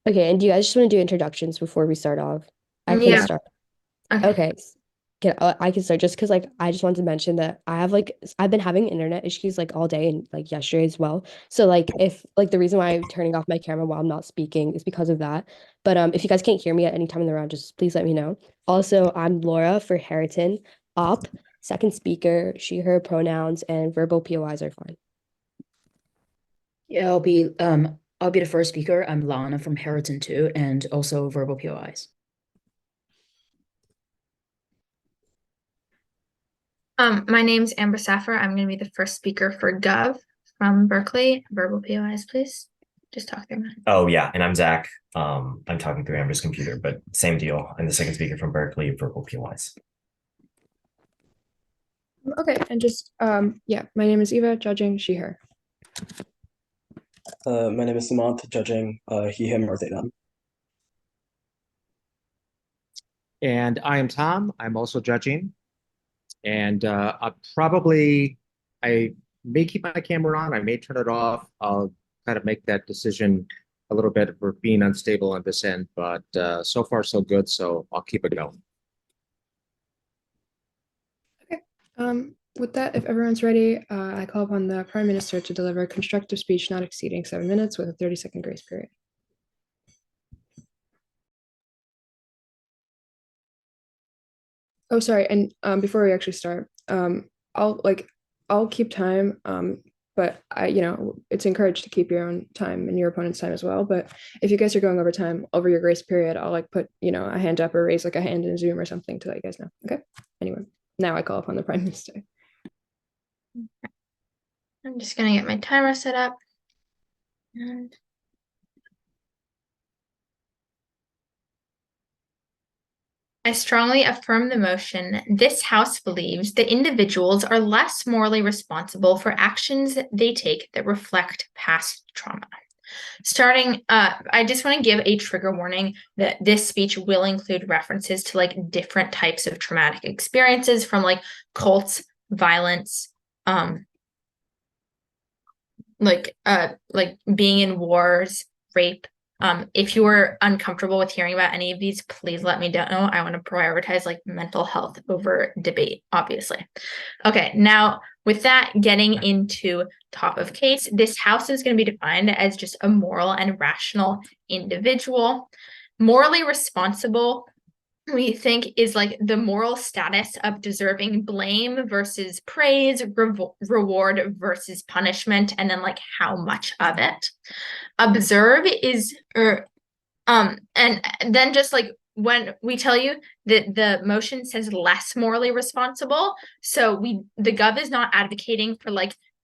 Okay, and do you guys just want to do introductions before we start off? I can Yeah. start. Okay. Okay. I can start just because I just wanted to mention that I've been having internet issues like all day and like yesterday as well. So if the reason why I'm turning off my camera while I'm not speaking is because of that. But if you guys can't hear me at any time in the round, just please let me know. Also, I'm Laura for Harriton Op, second speaker, she, her pronouns, and verbal POIs are fine. Yeah, I'll be the first speaker. I'm Lana from Harriton too, and also verbal POIs. My name's Amber Saffer. I'm going to be the first speaker for Gov from Berkeley. Verbal POIs, please. Just talk through mine. Oh yeah, and I'm Zach. I'm talking through Amber's computer, but same deal. I'm the second speaker from Berkeley, verbal POIs. Okay, and just yeah, my name is Eva, judging she, her. My name is Samant, judging he, him, or they, them. And I am Tom. I'm also judging. And I may keep my camera on. I may turn it off. I'll kind of make that decision a little bit for being unstable on this end, but so far so good. So I'll keep it going. Okay. With that, if everyone's ready, I call upon the Prime Minister to deliver constructive speech not exceeding 7 minutes with a 30-second grace period. Oh, sorry. And before we actually start, I'll keep time. But it's encouraged to keep your own time and your opponent's time as well. But if you guys are going over time over your grace period, I'll put, a hand up or raise a hand in Zoom or something to let you guys know. Okay. Anyway, now I call upon the Prime Minister. I'm just going to get my timer set up. And I strongly affirm the motion. This House believes that individuals are less morally responsible for actions they take that reflect past trauma. I just want to give a trigger warning that this speech will include references to different types of traumatic experiences from cults, violence, being in wars, rape. If you are uncomfortable with hearing about any of these, please let me know. I want to prioritize mental health over debate, obviously. Okay, now with that, getting into top of case, this House is going to be defined as just a moral and rational individual. Morally responsible, we think, is the moral status of deserving blame versus praise, reward versus punishment, and then how much of it. Observe is and then just when we tell you that the motion says less morally responsible, so the Gov is not advocating for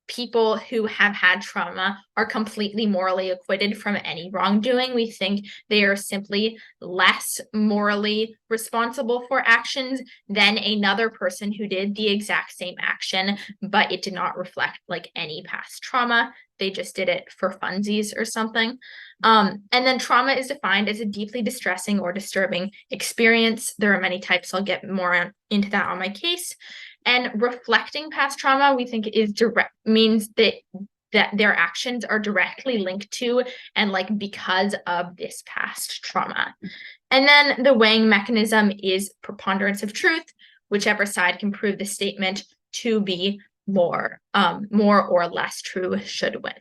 people who have had trauma are completely morally acquitted from any wrongdoing. We think they are simply less morally responsible for actions than another person who did the exact same action, but it did not reflect any past trauma. They just did it for funsies or something. And then trauma is defined as a deeply distressing or disturbing experience. There are many types. I'll get more into that on my case. And reflecting past trauma, we think means that their actions are directly linked to and because of this past trauma. And then the weighing mechanism is preponderance of truth, whichever side can prove the statement to be more or less true should win.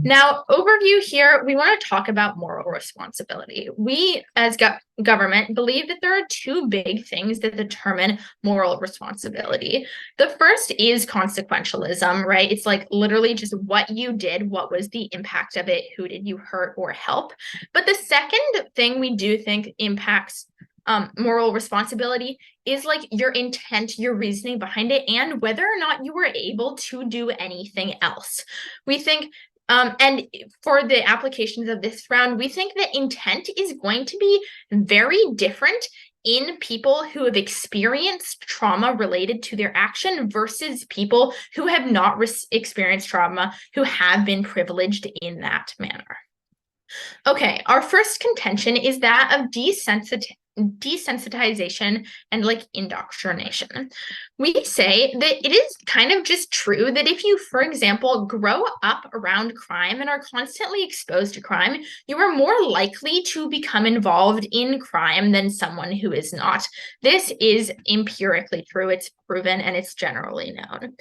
Now, overview here, we want to talk about moral responsibility. We, as government, believe that there are two big things that determine moral responsibility. The first is consequentialism, right? It's literally just what you did, what was the impact of it, who did you hurt or help? But the second thing we do think impacts moral responsibility is your intent, your reasoning behind it, and whether or not you were able to do anything else. We think, and for the applications of this round, we think that intent is going to be very different in people who have experienced trauma related to their action versus people who have not experienced trauma, who have been privileged in desensitization and like indoctrination. We say that it is kind of just true that if you, for example, grow up around crime and are constantly exposed to crime, you are more likely to become involved in crime than someone who is not. This is empirically true. It's proven and it's generally known.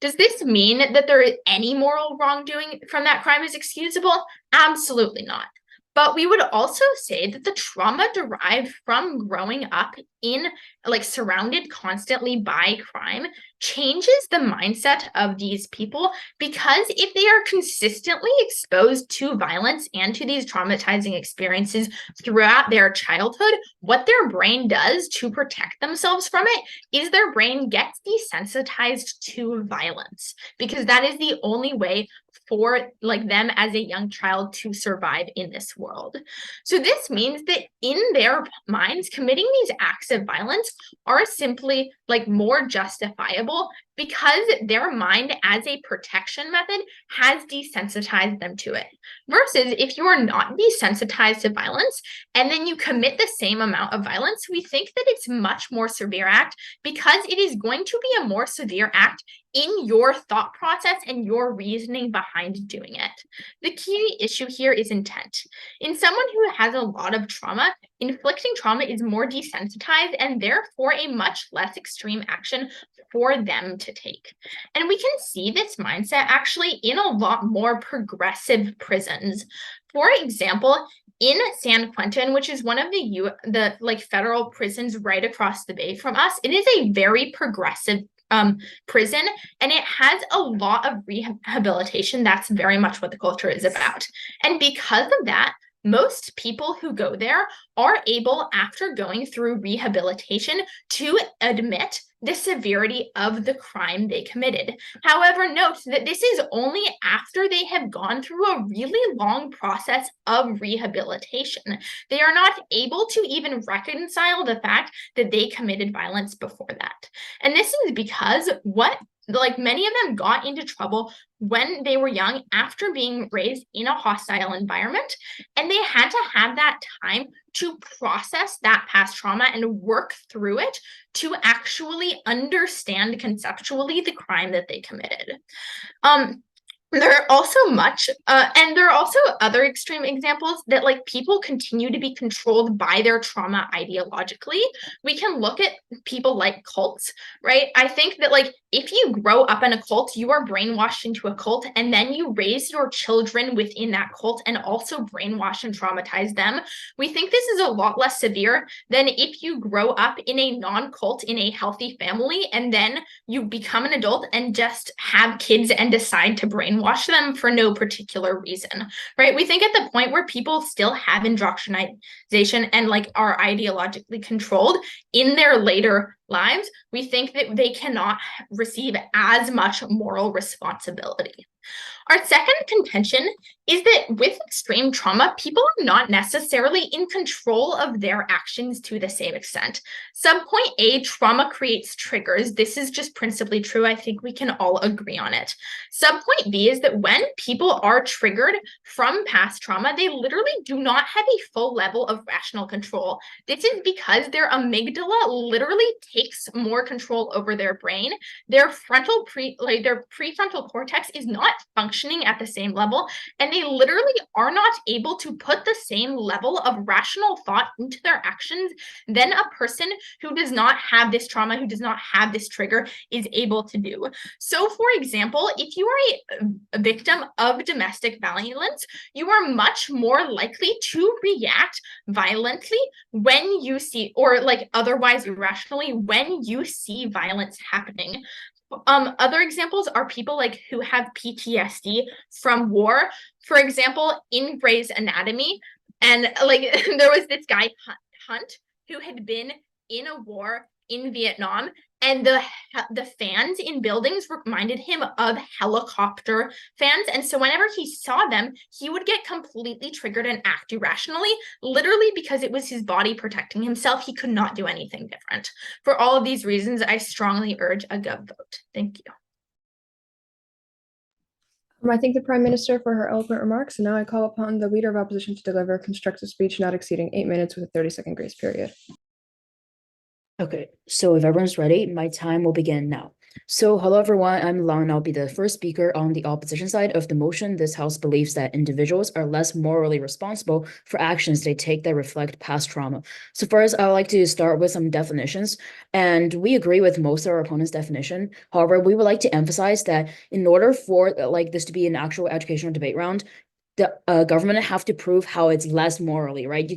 Does this mean that there is any moral wrongdoing from that crime is excusable? Absolutely not. But we would also say that the trauma derived from growing up in, like, surrounded constantly by crime changes the mindset of these people, because if they are consistently exposed to violence and to these traumatizing experiences throughout their childhood, what their brain does to protect themselves from it is their brain gets desensitized to violence, because that is the only way for like them as a young child to survive in this world. So this means that in their minds, committing these acts of violence are simply like more justifiable because their mind as a protection method has desensitized them to it. Versus if you are not desensitized to violence and then you commit the same amount of violence, we think that it's much more severe act because it is going to be a more severe act in your thought process and your reasoning behind doing it. The key issue here is intent. In someone who has a lot of trauma, inflicting trauma is more desensitized and therefore a much less extreme action for them to take. And we can see this mindset actually in a lot more progressive prisons. For example, in San Quentin, which is one of the like federal prisons right across the bay from us, it is a very progressive prison, and it has a lot of rehabilitation. That's very much what the culture is about. And because of that, most people who go there are able, after going through rehabilitation, to admit the severity of the crime they committed. However, note that this is only after they have gone through a really long process of rehabilitation. They are not able to even reconcile the fact that they committed violence before that. And this is because like many of them got into trouble when they were young after being raised in a hostile environment, and they had to have that time to process that past trauma and work through it to actually understand conceptually the crime that they committed. There are also and there are also other extreme examples that like people continue to be controlled by their trauma ideologically. We can look at people like cults, right? I think that like if you grow up in a cult, you are brainwashed into a cult, and then you raise your children within that cult and also brainwash and traumatize them. We think this is a lot less severe than if you grow up in a non-cult in a healthy family and then you become an adult and just have kids and decide to brainwash them for no particular reason, right? We think at the point where people still have indoctrination and like are ideologically controlled in their later lives, we think that they cannot receive as much moral responsibility. Our second contention is that with extreme trauma, people are not necessarily in control of their actions to the same extent. Subpoint A, trauma creates triggers. This is just principally true. I think we can all agree on it. Subpoint B is that when people are triggered from past trauma, they literally do not have a full level of rational control. This is because their amygdala literally takes more control over their brain. Their their prefrontal cortex is not functioning at the same level, and they literally are not able to put the same level of rational thought into their actions than a person who does not have this trauma, who does not have this trigger, is able to do. So, for example, if you are a victim of domestic violence, you are much more likely to react violently when you see, or like otherwise irrationally, when you see violence happening. Other examples are people like who have PTSD from war. For example, in Grey's Anatomy, and like there was this guy Hunt who had been in a war in Vietnam, and the fans in buildings reminded him of helicopter fans. And so whenever he saw them, he would get completely triggered and act irrationally, literally because it was his body protecting himself. He could not do anything different. For all of these reasons, I strongly urge a Gov vote. Thank you. I thank the Prime Minister for her eloquent remarks, and now I call upon the Leader of Opposition to deliver constructive speech not exceeding 8 minutes with a 30-second grace period. Okay, so if everyone's ready, my time will begin now. So, hello everyone, I'm Long, and I'll be the first speaker on the opposition side of the motion. This House believes that individuals are less morally responsible for actions they take that reflect past trauma. So first, I would like to start with some definitions, and we agree with most of our opponent's definition. However, we would like to emphasize that in order for this to be an actual educational debate round, the government have to prove how it's less morally, right?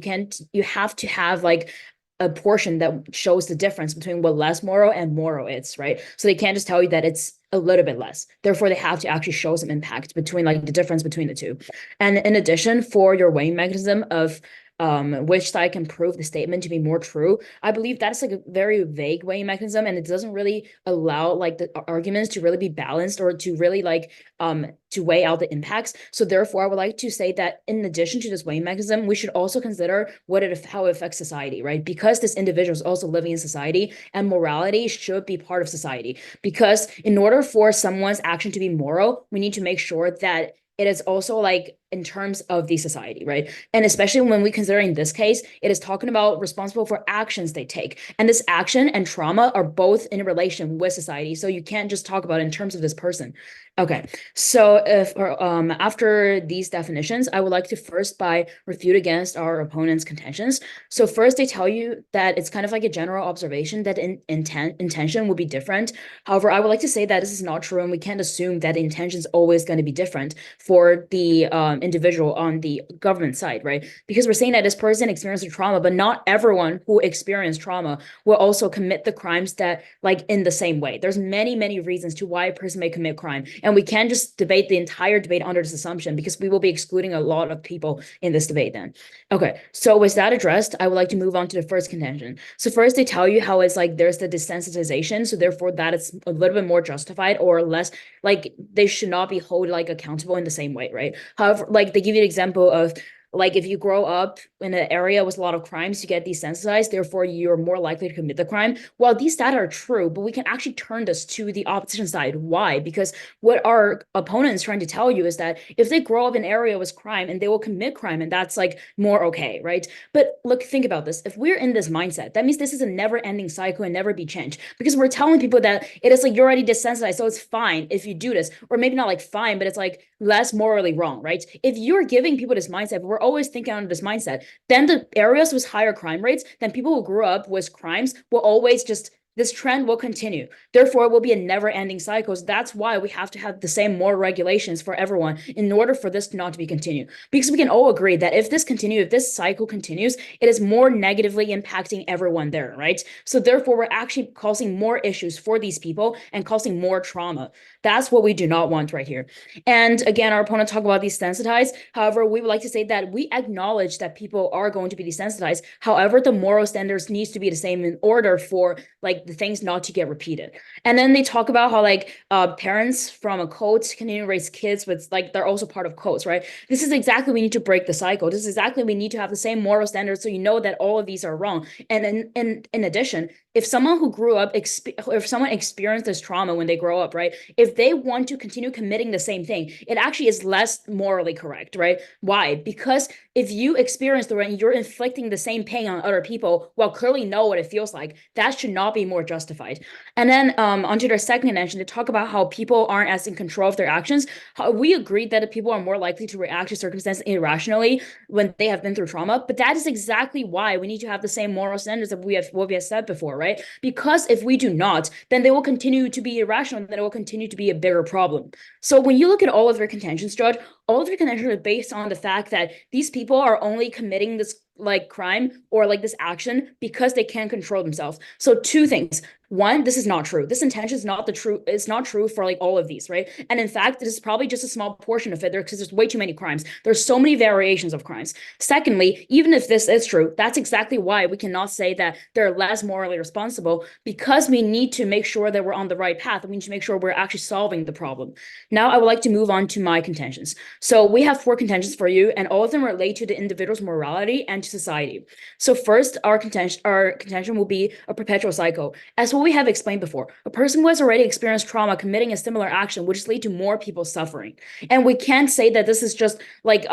You have to have like a portion that shows the difference between what less moral and moral is, right? So they can't just tell you that it's a little bit less. Therefore, they have to actually show some impact between like the difference between the two. And in addition, for your weighing mechanism of which side can prove the statement to be more true, I believe that's like a very vague weighing mechanism, and it doesn't really allow like the arguments to really be balanced or to really like to weigh out the impacts. So therefore, I would like to say that in addition to this weighing mechanism, we should also consider how it affects society, right? Because this individual is also living in society, and morality should be part of society. Because in order for someone's action to be moral, we need to make sure that it is also like in terms of the society, right? And especially when we consider in this case, it is talking about responsible for actions they take. And this action and trauma are both in relation with society. So you can't just talk about it in terms of this person. Okay, so if after these definitions, I would like to first refute against our opponent's contentions. So first, they tell you that it's kind of like a general observation that intention will be different. However, I would like to say that this is not true, and we can't assume that the intention is always going to be different for the individual on the government side, right? Because we're saying that this person experienced a trauma, but not everyone who experienced trauma will also commit the crimes that like in the same way. There's many reasons to why a person may commit crime. And we can't just debate the entire debate under this assumption, because we will be excluding a lot of people in this debate then. Okay, so with that addressed, I would like to move on to the first contention. So first, they tell you how it's like there's the desensitization, so therefore that it's a little bit more justified or less, like they should not be held like accountable in the same way, right? However, like they give you an example of like if you grow up in an area with a lot of crimes, you get desensitized, therefore you're more likely to commit the crime. Well, these data are true, but we can actually turn this to the opposition side. Why? Because what our opponent is trying to tell you is that if they grow up in an area with crime, and they will commit crime, and that's like more okay, right? But look, think about this. If we're in this mindset, that means this is a never-ending cycle and never be changed, because we're telling people that it is like you're already desensitized, so it's fine if you do this, or maybe not like fine, but it's like less morally wrong, right? If you're giving people this mindset, but we're always thinking under this mindset, then the areas with higher crime rates, then people who grew up with crimes will always just this trend will continue. Therefore, it will be a never-ending cycle. So that's why we have to have the same moral regulations for everyone in order for this not to be continued. Because we can all agree that if this cycle continues, it is more negatively impacting everyone there, right? So therefore, we're actually causing more issues for these people and causing more trauma. That's what we do not want right here. And again, our opponent talked about desensitized. However, we would like to say that we acknowledge that people are going to be desensitized. However, the moral standards needs to be the same in order for like the things not to get repeated. And then they talk about how like parents from a cult continue to raise kids with like they're also part of cults, right? This is exactly we need to break the cycle. This is exactly we need to have the same moral standards, so you know that all of these are wrong. And in addition, if someone who grew up, if someone experienced this trauma when they grow up, right? If they want to continue committing the same thing, it actually is less morally correct, right? Why? Because if you experience the right, you're inflicting the same pain on other people while clearly know what it feels like, that should not be more justified. And then onto their second contention, to talk about how people aren't as in control of their actions. We agreed that people are more likely to react to circumstances irrationally when they have been through trauma, but that is exactly why we need to have the same moral standards that we have said before, right? Because if we do not, then they will continue to be irrational, and then it will continue to be a bigger problem. So when you look at all of their contentions, Judge, all of their contentions are based on the fact that these people are only committing this like crime or like this action because they can't control themselves. So two things. One, this is not true. This intention is not the true. It's not true for like all of these, right? And in fact, this is probably just a small portion of it there, because there's way too many crimes. There's so many variations of crimes. Secondly, even if this is true, that's exactly why we cannot say that they're less morally responsible, because we need to make sure that we're on the right path, and we need to make sure we're actually solving the problem. Now, I would like to move on to my contentions. So we have 4 contentions for you, and all of them relate to the individual's morality and to society. So first, our contention will be a perpetual cycle. As what we have explained before, a person who has already experienced trauma committing a similar action would just lead to more people suffering. And we can't say that this is just like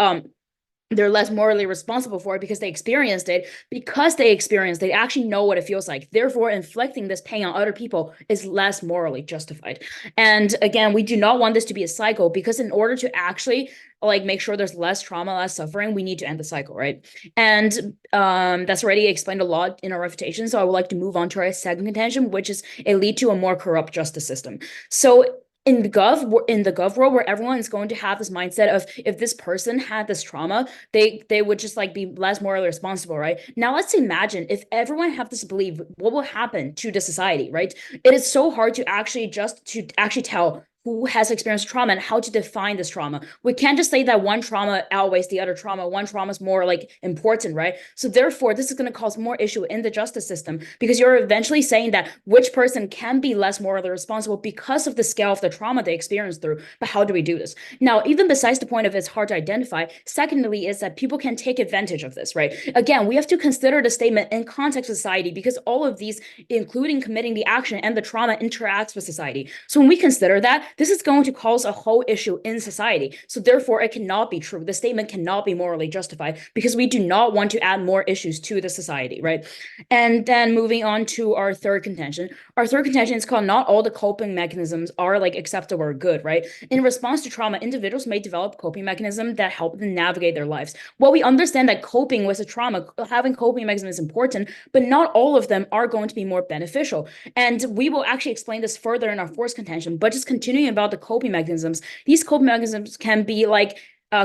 they're less morally responsible for it because they experienced it. Because they actually know what it feels like. Therefore, inflicting this pain on other people is less morally justified. And again, we do not want this to be a cycle, because in order to actually like make sure there's less trauma, less suffering, we need to end the cycle, right? And that's already explained a lot in our refutation. So I would like to move on to our second contention, which is it lead to a more corrupt justice system. So in the gov world, where everyone is going to have this mindset of, if this person had this trauma, they would just like be less morally responsible, right? Now let's imagine if everyone have this belief, what will happen to the society, right? It is so hard to actually tell who has experienced trauma and how to define this trauma. We can't just say that one trauma outweighs the other trauma. One trauma is more like important, right? So therefore, this is going to cause more issue in the justice system, because you're eventually saying that which person can be less morally responsible because of the scale of the trauma they experienced through. But how do we do this? Now, even besides the point of it's hard to identify, secondly is that people can take advantage of this, right? Again, we have to consider the statement in context of society, because all of these, including committing the action and the trauma, interacts with society. So when we consider that, this is going to cause a whole issue in society. So therefore, it cannot be true. The statement cannot be morally justified, because we do not want to add more issues to the society, right? And then moving on to our third contention. Our third contention is called, not all the coping mechanisms are like acceptable or good, right? In response to trauma, individuals may develop coping mechanisms that help them navigate their lives. Well, we understand that coping with a trauma, having coping mechanisms is important, but not all of them are going to be more beneficial. And we will actually explain this further in our fourth contention, but just continuing about the coping mechanisms, these coping mechanisms can be like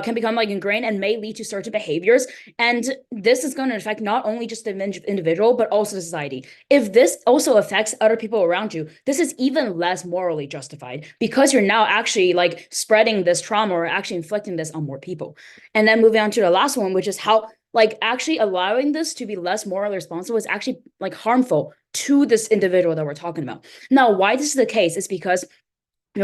can become like ingrained and may lead to certain behaviors. And this is going to affect not only just the individual, but also the society. If this also affects other people around you, this is even less morally justified, because you're now actually like spreading this trauma or actually inflicting this on more people. And then moving on to the last one, which is how like actually allowing this to be less morally responsible is actually like harmful to this individual that we're talking about. Now, why this is the case is because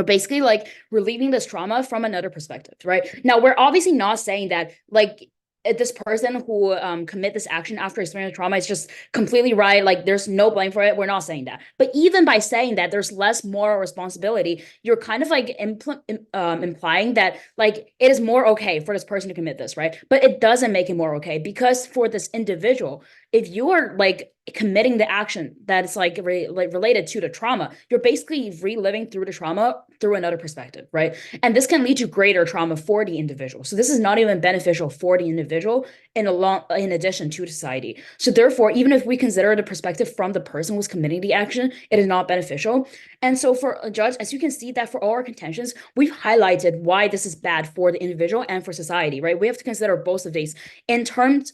basically like relieving this trauma from another perspective, right? Now, we're obviously not saying that like this person who commit this action after experiencing trauma is just completely right, like there's no blame for it. We're not saying that. But even by saying that there's less moral responsibility, you're kind of like implying that like it is more okay for this person to commit this, right? But it doesn't make it more okay, because for this individual, if you are like committing the action that is like related to the trauma, you're basically reliving through the trauma through another perspective, right? And this can lead to greater trauma for the individual. So this is not even beneficial for the individual in addition to society. So therefore, even if we consider the perspective from the person who's committing the action, it is not beneficial. And so for a judge, as you can see that for all our contentions, we've highlighted why this is bad for the individual and for society, right? We have to consider both of these in terms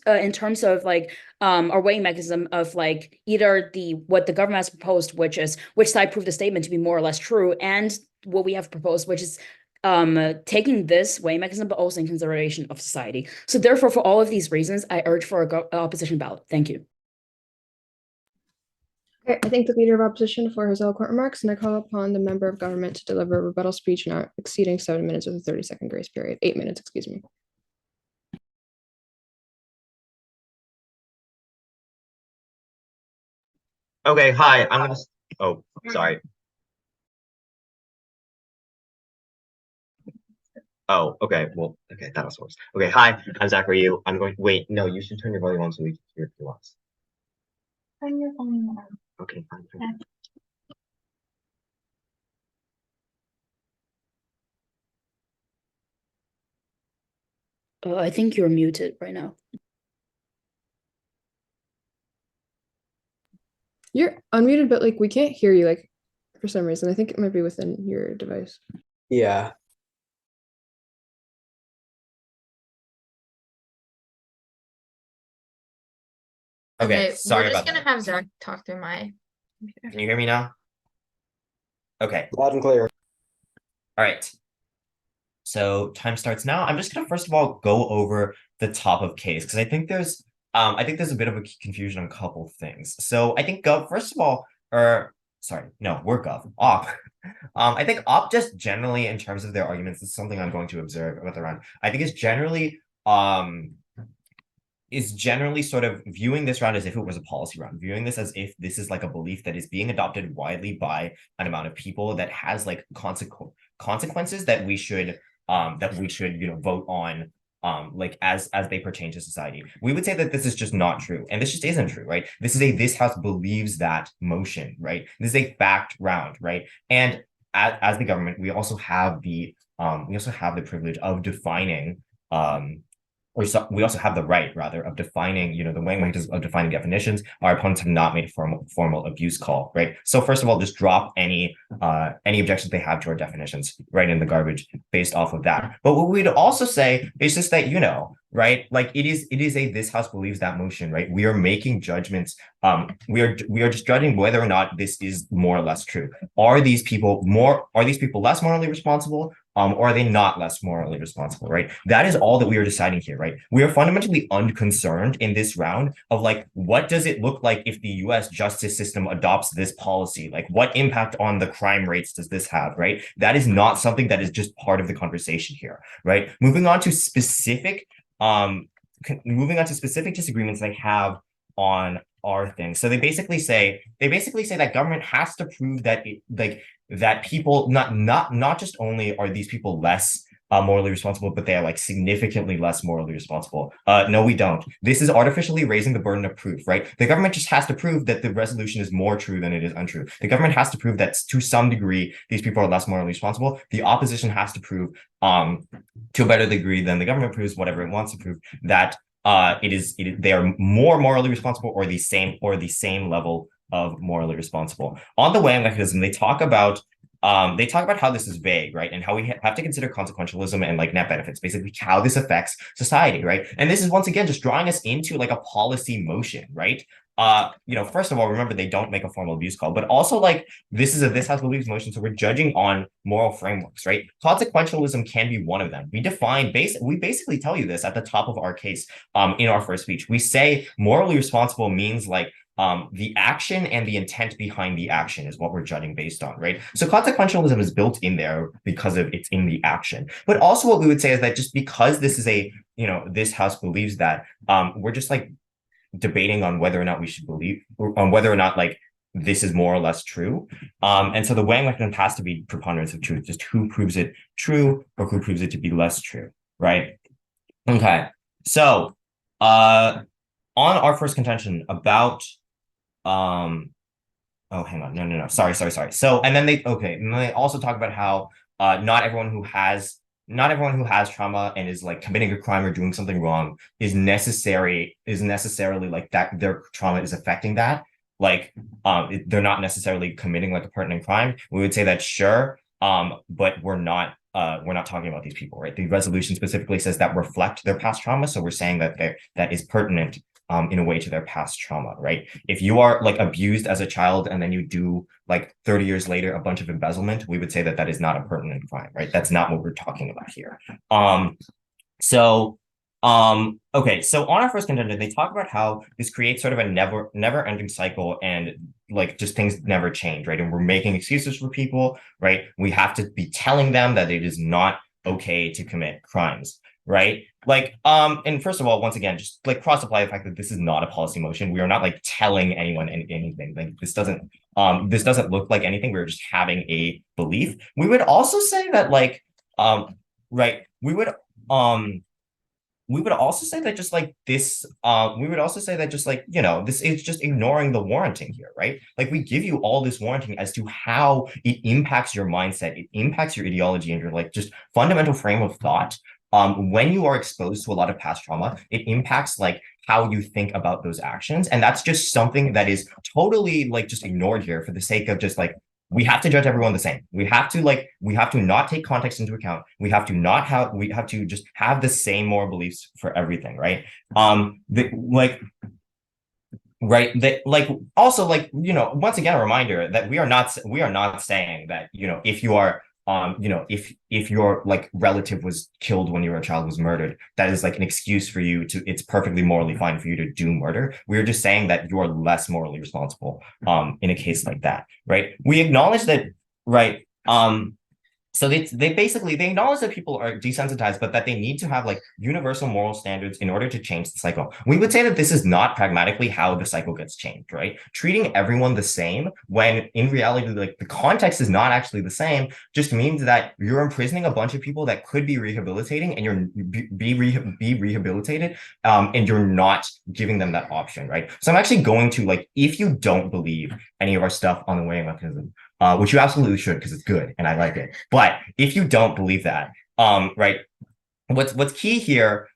of like our weighing mechanism of like either what the government has proposed, which is which side proved the statement to be more or less true, and what we have proposed, which is taking this weighing mechanism, but also in consideration of society. So therefore, for all of these reasons, I urge for a opposition ballot. Thank you. Okay, I thank the leader of opposition for his eloquent remarks, and I call upon the member of government to deliver a rebuttal speech not exceeding 7 minutes with a 30-second grace period. 8 minutes, excuse me. Okay, hi, I'm gonna, oh, sorry. Oh, okay, well, okay, that was worse. Okay, hi, I'm Zachary. I'm going, wait, no, you should turn your volume on so we can hear your voice. Turn your volume on. Okay, fine. I think you're muted right now. You're unmuted, but like we can't hear you like for some reason. I think it might be within your device. Yeah. Okay, sorry we're just about gonna that. have Zach talk through my computer. Can you hear me now? Okay. Loud and clear. All right. So time starts now. I'm just gonna first of all go over the top of case, because I think there's a bit of a confusion on a couple of things. So I think Gov, first of all, or sorry, no, we're Gov, Op. I think Op just generally in terms of their arguments, this is something I'm going to observe about the round. I think is generally sort of viewing this round as if it was a policy round, viewing this as if this is like a belief that is being adopted widely by an amount of people that has like consequences that we should vote on like as they pertain to society. We would say that this is just not true, and this just isn't true, right? This house believes that motion, right? This is a fact round, right? And as the government, we also have the privilege of defining we also have the right, rather, of defining, the Wang of defining definitions. Our opponents have not made a formal abuse call, right? So first of all, just drop any objections they have to our definitions right in the garbage based off of that. But what we'd also say is just that, right, like it is this house believes that motion, right? We are making judgments. We are just judging whether or not this is more or less true. Are these people less morally responsible? Or are they not less morally responsible, right? That is all that we are deciding here, right? We are fundamentally unconcerned in this round of like, what does it look like if the US justice system adopts this policy? Like, what impact on the crime rates does this have, right? That is not something that is just part of the conversation here, right? Moving on to specific disagreements they have on our thing. So they basically say that government has to prove that that people not just only are these people less morally responsible, but they are like significantly less morally responsible. No, we don't. This is artificially raising the burden of proof, right? The government just has to prove that the resolution is more true than it is untrue. The government has to prove that to some degree these people are less morally responsible. The opposition has to prove to a better degree than the government proves whatever it wants to prove that they are more morally responsible or the same level of morally responsible. On the Wang mechanism, they talk about how this is vague, right? And how we have to consider consequentialism and like net benefits, basically how this affects society, right? And this is once again just drawing us into like a policy motion, right? First of all, remember they don't make a formal abuse call, but also like this house believes motion, so we're judging on moral frameworks, right? Consequentialism can be one of them. We basically tell you this at the top of our case in our first speech. We say morally responsible means like the action and the intent behind the action is what we're judging based on, right? So consequentialism is built in there because of it's in the action. But also what we would say is that just because this is this house believes that, we're just like debating on whether or not we should believe, on whether or not like this is more or less true. And so the Wang mechanism has to be preponderance of truth, just who proves it true or who proves it to be less true, right? Okay, so on our first contention about oh, hang on. No. Sorry. So, and then they also talk about how not everyone who has trauma and is like committing a crime or doing something wrong is necessarily like that their trauma is affecting that. Like they're not necessarily committing like a pertinent crime. We would say that sure, but we're not talking about these people, right? The resolution specifically says that reflect their past trauma. So we're saying that that is pertinent in a way to their past trauma, right? If you are like abused as a child and then you do like 30 years later a bunch of embezzlement, we would say that that is not a pertinent crime, right? That's not what we're talking about here. Okay, so on our first contention, they talk about how this creates sort of a never-ending cycle and like just things never change, right? And we're making excuses for people, right? We have to be telling them that it is not okay to commit crimes, right? Like, and first of all, once again, just like cross-apply the fact that this is not a policy motion. We are not like telling anyone anything. Like this doesn't look like anything. We're just having a belief. We would also say that like, right, we would also say that just like this, this is just ignoring the warranting here, right? Like we give you all this warranting as to how it impacts your mindset, it impacts your ideology and your like just fundamental frame of thought. When you are exposed to a lot of past trauma, it impacts like how you think about those actions. And that's just something that is totally like just ignored here for the sake of just like, we have to judge everyone the same. We have to not take context into account. We have to just have the same moral beliefs for everything, right? Also like, once again, a reminder that we are not saying that, if you are, if your like relative was killed when you were a child, was murdered, that is like an excuse for you to, it's perfectly morally fine for you to do murder. We're just saying that you're less morally responsible in a case like that, right? We acknowledge that, right? So they basically they acknowledge that people are desensitized, but that they need to have like universal moral standards in order to change the cycle. We would say that this is not pragmatically how the cycle gets changed, right? Treating everyone the same when in reality, like the context is not actually the same, just means that you're imprisoning a bunch of people that could be rehabilitating and you're be rehabilitated, and you're not giving them that option, right? So I'm actually going to like, if you don't believe any of our stuff on the weighing mechanism, which you absolutely should because it's good and I like it. But if you don't believe that, right, what's key here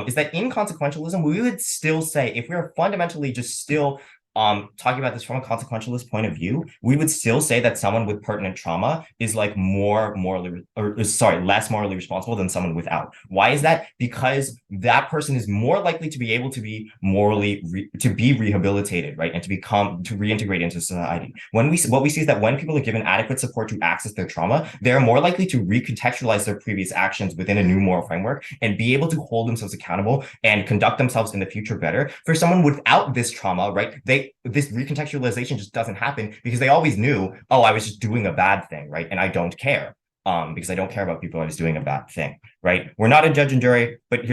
is that in consequentialism, we would still say if we're fundamentally just still talking about this from a consequentialist point of view, we would still say that someone with pertinent trauma is like less morally responsible than someone without. Why is that? Because that person is more likely to be able to be rehabilitated, right, and to reintegrate into society. What we see is that when people are given adequate support to access their trauma, they're more likely to recontextualize their previous actions within a new moral framework and be able to hold themselves accountable and conduct themselves in the future better. For someone without this trauma, right, this recontextualization just doesn't happen because they always knew, oh, I was just doing a bad thing, right, and I don't care. Because I don't care about people. I was doing a bad thing, right? We're not a judge and jury, but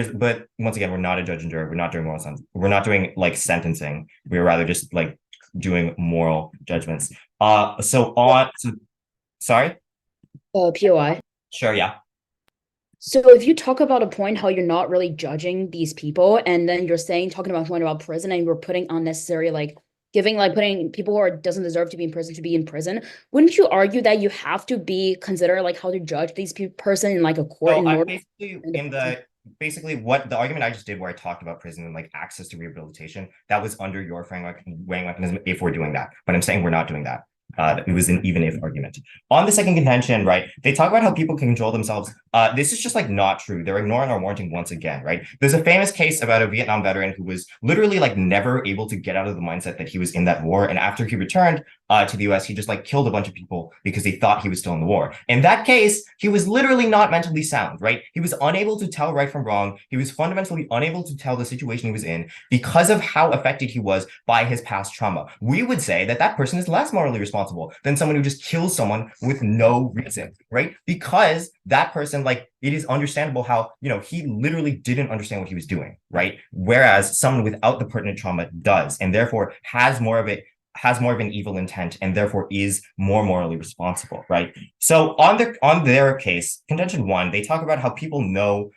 once again, we're not a judge and jury. We're not doing moral sentencing. We're not doing like sentencing. We're rather just like doing moral judgments. Sorry. POI. Sure, yeah. So if you talk about a point how you're not really judging these people, and then you're talking about a point about prison, and you're putting unnecessary putting people who doesn't deserve to be in prison, wouldn't you argue that you have to consider like how to judge these person in like a court in order? Basically what the argument I just did where I talked about prison and like access to rehabilitation, that was under your framework weighing mechanism if we're doing that. But I'm saying we're not doing that. It was an even if argument. On the second contention, right, they talk about how people can control themselves. This is just like not true. They're ignoring our warranting once again, right? There's a famous case about a Vietnam veteran who was literally like never able to get out of the mindset that he was in that war. And after he returned to the US, he just like killed a bunch of people because they thought he was still in the war. In that case, he was literally not mentally sound, right? He was unable to tell right from wrong. He was fundamentally unable to tell the situation he was in because of how affected he was by his past trauma. We would say that that person is less morally responsible than someone who just kills someone with no reason, right? Because that person, like, it is understandable how, he literally didn't understand what he was doing, right? Whereas someone without the pertinent trauma does, and therefore has more of an evil intent and therefore is more morally responsible, right? So on their case, contention 1, they talk about how people know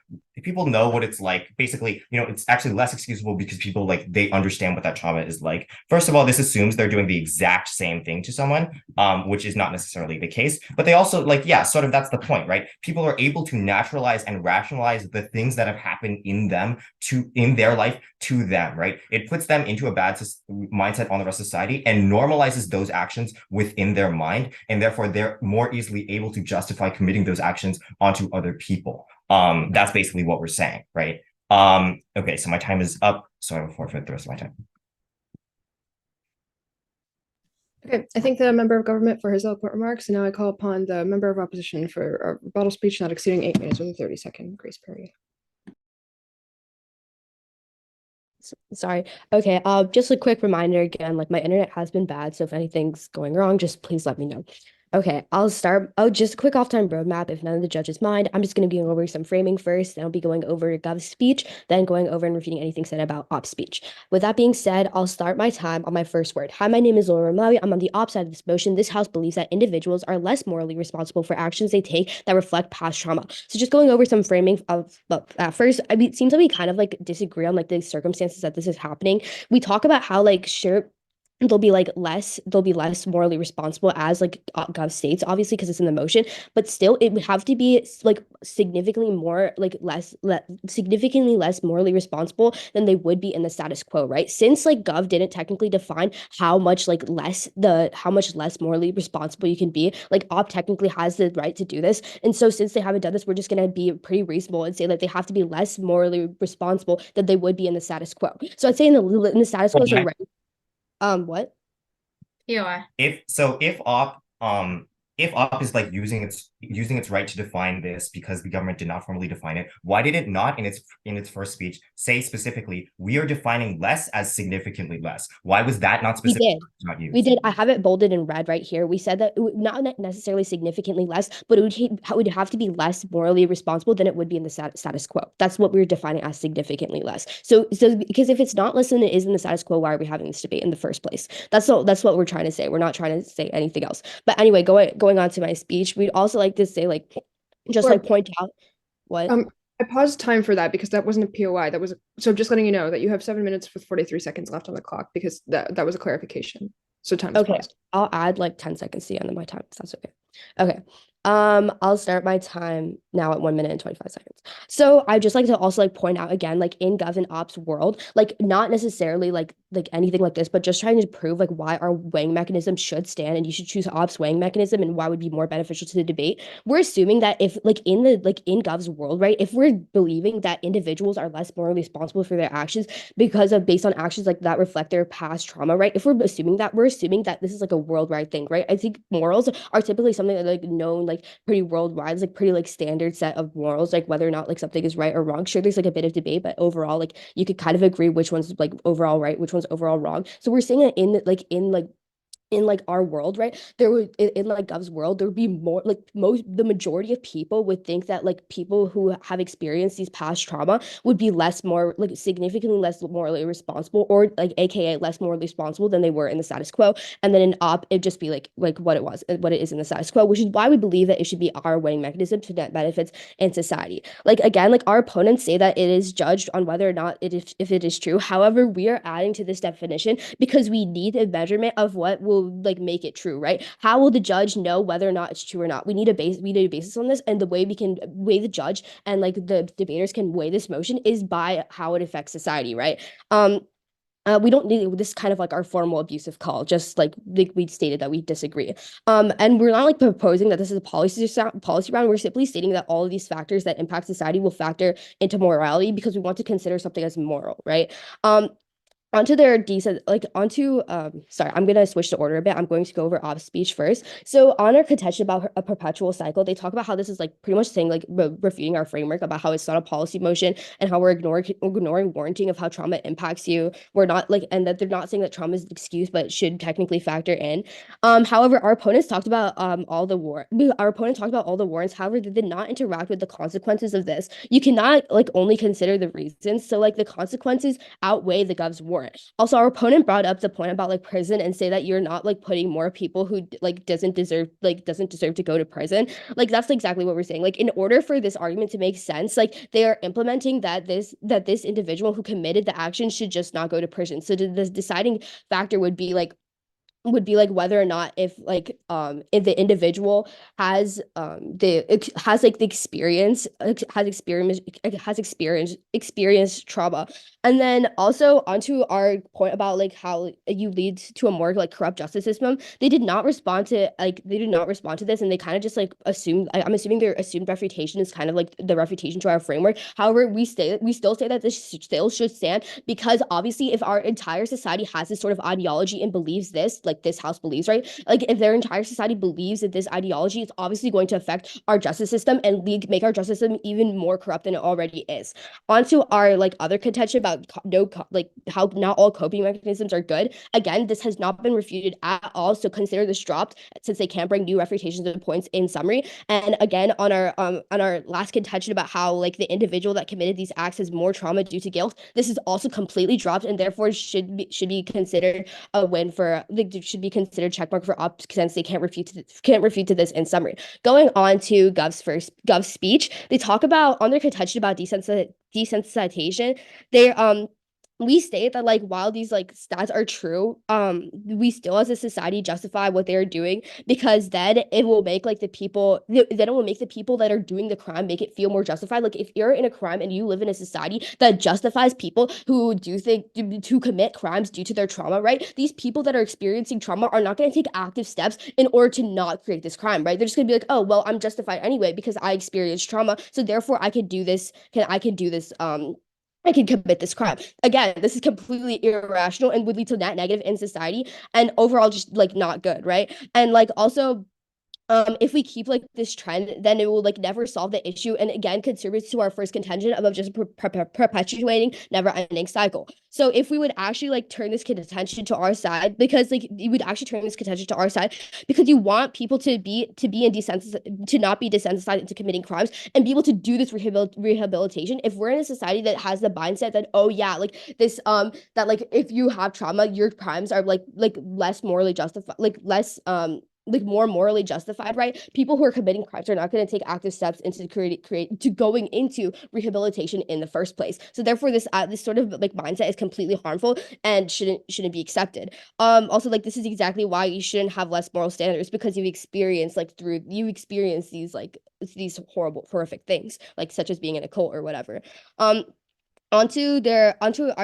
what it's like. Basically, it's actually less excusable because people like they understand what that trauma is like. First of all, this assumes they're doing the exact same thing to someone, which is not necessarily the case. But they also sort of that's the point, right? People are able to naturalize and rationalize the things that have happened in their life to them, right? It puts them into a bad mindset on the rest of society and normalizes those actions within their mind, and therefore they're more easily able to justify committing those actions onto other people. That's basically what we're saying, right? Okay, so my time is up, so I will forfeit the rest of my time. Okay, I thank the member of government for his eloquent remarks, and now I call upon the member of opposition for a rebuttal speech not exceeding 8 minutes with a 30-second grace period. Sorry. Okay, just a quick reminder again, like my internet has been bad, so if anything's going wrong, just please let me know. Okay, I'll start. Oh, just a quick off-time roadmap, if none of the judges mind. I'm just going to be going over some framing first, then I'll be going over Gov's speech, then going over and refuting anything said about op speech. With that being said, I'll start my time on my first word. Hi, my name is Laura Ramawi. I'm on the op side of this motion. This House believes that individuals are less morally responsible for actions they take that reflect past trauma. So just going over some framing of, at first, I mean, it seems like we kind of like disagree on like the circumstances that this is happening. We talk about how like, sure, they'll be less morally responsible as like Gov states, obviously, because it's in the motion, but still it would have to be like significantly less morally responsible than they would be in the status quo, right? Since like Gov didn't technically define how much less morally responsible you can be, like op technically has the right to do this. And so since they haven't done this, we're just gonna be pretty reasonable and say that they have to be less morally responsible than they would be in the status quo. So I'd say in the status quo, so right. What? POI. If op if UP is like using its right to define this because the government did not formally define it, why did it not in its first speech say specifically we are defining less as significantly less? Why was that not We specifically did. not used? We did. I have it bolded in red right here. We said that it would not necessarily significantly less, but it would have to be less morally responsible than it would be in the status quo. That's what we were defining as significantly less. So because if it's not less than it is in the status quo, why are we having this debate in the first place? That's what we're trying to say. We're not trying to say anything else. But anyway, going on to my speech, we'd also like to say like just like point out what. I paused time for that because that wasn't a POI. That was so just letting you know that you have 7 minutes with 43 seconds left on the clock because that was a clarification. So time is Okay, paused. I'll add like 10 seconds to the end of my time, if that's okay. Okay. I'll start my time now at 1 minute and 25 seconds. So I just like to also like point out again, like in Gov and Ops world, like not necessarily like anything like this, but just trying to prove like why our weighing mechanism should stand and you should choose Ops weighing mechanism and why would be more beneficial to the debate. We're assuming that if like in Gov's world, right, if we're believing that individuals are less morally responsible for their actions because of based on actions like that reflect their past trauma, right? If we're assuming that this is like a worldwide thing, right? I think morals are typically something that like known like pretty worldwide. It's like pretty like standard set of morals, like whether or not like something is right or wrong. Sure, there's like a bit of debate, but overall, like you could kind of agree which one's like overall right, which one's overall wrong. So we're saying that in like our world, right? There would in like Gov's world, there would be more like the majority of people would think that like people who have experienced these past trauma would be more like significantly less morally responsible or like AKA less morally responsible than they were in the status quo. And then in op, it'd just be like what it is in the status quo, which is why we believe that it should be our weighing mechanism to net benefits in society. Like again, like our opponents say that it is judged on whether or not if it is true. However, we are adding to this definition because we need a measurement of what will like make it true, right? How will the judge know whether or not it's true or not? We need a basis on this, and the way we can weigh the judge and like the debaters can weigh this motion is by how it affects society, right? We don't need this kind of like our formal abusive call, just like we stated that we disagree. And we're not like proposing that this is a policy round. We're simply stating that all of these factors that impact society will factor into morality because we want to consider something as moral, right? Onto their decent sorry, I'm gonna switch the order a bit. I'm going to go over Ob's speech first. So on our contention about a perpetual cycle, they talk about how this is like pretty much saying like refuting our framework about how it's not a policy motion and how we're ignoring warranting of how trauma impacts you. We're not like, and that they're not saying that trauma is an excuse, but should technically factor in. However, our opponents talked about all the warrants. However, they did not interact with the consequences of this. You cannot like only consider the reasons. So like the consequences outweigh the Gov's warrant. Also, our opponent brought up the point about like prison and say that you're not like putting more people who like doesn't deserve to go to prison. Like that's exactly what we're saying. Like in order for this argument to make sense, like they are implementing that this individual who committed the action should just not go to prison. So the deciding factor would be like whether or not if the individual has like the experience experienced trauma. And then also onto our point about like how you lead to a more like corrupt justice system, they did not respond to this, and they kind of just like assumed, I'm assuming their assumed refutation is kind of like the refutation to our framework. However, we still say that this still should stand because obviously if our entire society has this sort of ideology and believes this, like this house believes, right? Like if their entire society believes that this ideology is obviously going to affect our justice system and make our justice system even more corrupt than it already is. Onto our like other contention about how not all coping mechanisms are good. Again, this has not been refuted at all, so consider this dropped since they can't bring new refutations of points in summary. And again, on our last contention about how like the individual that committed these acts has more trauma due to guilt, this is also completely dropped and therefore should be considered a win for should be considered checkmark for ops since they can't refute to this in summary. Going on to Gov's speech, they talk about on their contention about desensitization. They we state that like while these like stats are true, we still as a society justify what they're doing because then it will make like the people that are doing the crime make it feel more justified. Like if you're in a crime and you live in a society that justifies people who to commit crimes due to their trauma, right? These people that are experiencing trauma are not going to take active steps in order to not create this crime, right? They're just going to be like, oh well, I'm justified anyway because I experienced trauma, so therefore I could do this. I can commit this crime. Again, this is completely irrational and would lead to net negative in society and overall just like not good, right? And like also if we keep like this trend, then it will like never solve the issue, and again contributes to our first contention of just perpetuating never-ending cycle. So if we would actually like turn this contention to our side, because like you would actually turn this contention to our side, because you want people to be in to not be desensitized into committing crimes and be able to do this rehabilitation. If we're in a society that has the mindset that, oh yeah, like this that like if you have trauma, your crimes are like less morally justified, like more morally justified, right? People who are committing crimes are not going to take active steps into to going into rehabilitation in the first place. So therefore, this sort of like mindset is completely harmful and shouldn't be accepted. Also, like this is exactly why you shouldn't have less moral standards, because you experience these horrific things, like such as being in a cult or whatever. Onto their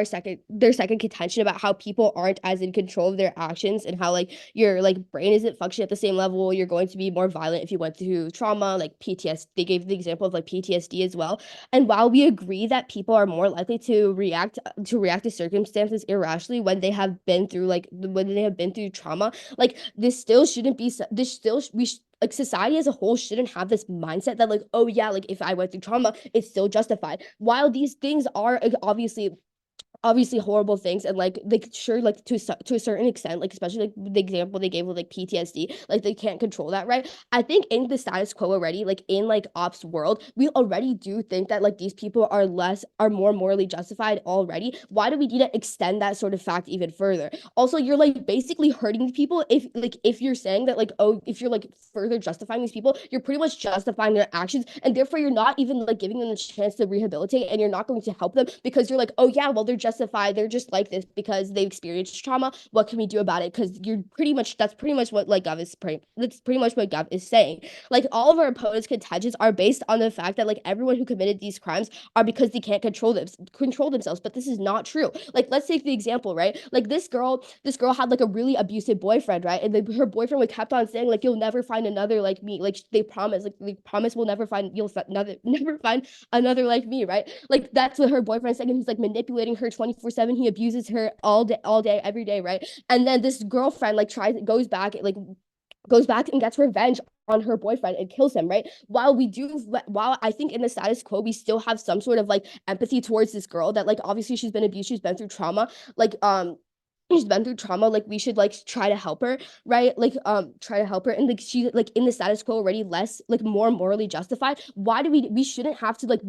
second contention about how people aren't as in control of their actions, and how like your like brain isn't functioning at the same level. You're going to be more violent if you went through trauma, like PTSD. They gave the example of like PTSD as well. And while we agree that people are more likely to react to circumstances irrationally when they have been through trauma, like this still shouldn't be this still we like society as a whole shouldn't have this mindset that like, oh yeah, like if I went through trauma, it's still justified. While these things are obviously horrible things, and like they sure like to a certain extent, like especially like the example they gave with like PTSD, like they can't control that, right? I think in the status quo already, like in like ops world, we already do think that like these people are more morally justified already. Why do we need to extend that sort of fact even further? Also, you're like basically hurting people if you're saying that like, oh, if you're like further justifying these people, you're pretty much justifying their actions, and therefore you're not even like giving them the chance to rehabilitate, and you're not going to help them, because you're like, oh yeah, well they're justified, they're just like this because they've experienced trauma. What can we do about it? Because that's pretty much what like that's pretty much what Gov is saying. Like all of our opponents' contentions are based on the fact that like everyone who committed these crimes are because they can't control themselves, but this is not true. Like let's take the example, right? Like this girl had like a really abusive boyfriend, right? And her boyfriend would kept on saying like, you'll never find another like me. Like they promise we'll never find never find another like me, right? Like that's what her boyfriend's saying, and he's like manipulating her 24/7. He abuses her all day, every day, right? And then this girlfriend like goes back and gets revenge on her boyfriend and kills him, right? While I think in the status quo we still have some sort of like empathy towards this girl, that like obviously she's been abused, she's been through trauma, like she's been through trauma, like we should like try to help her, right? Like try to help her, and like she like in the status quo already less like more morally justified. Why do we shouldn't have to like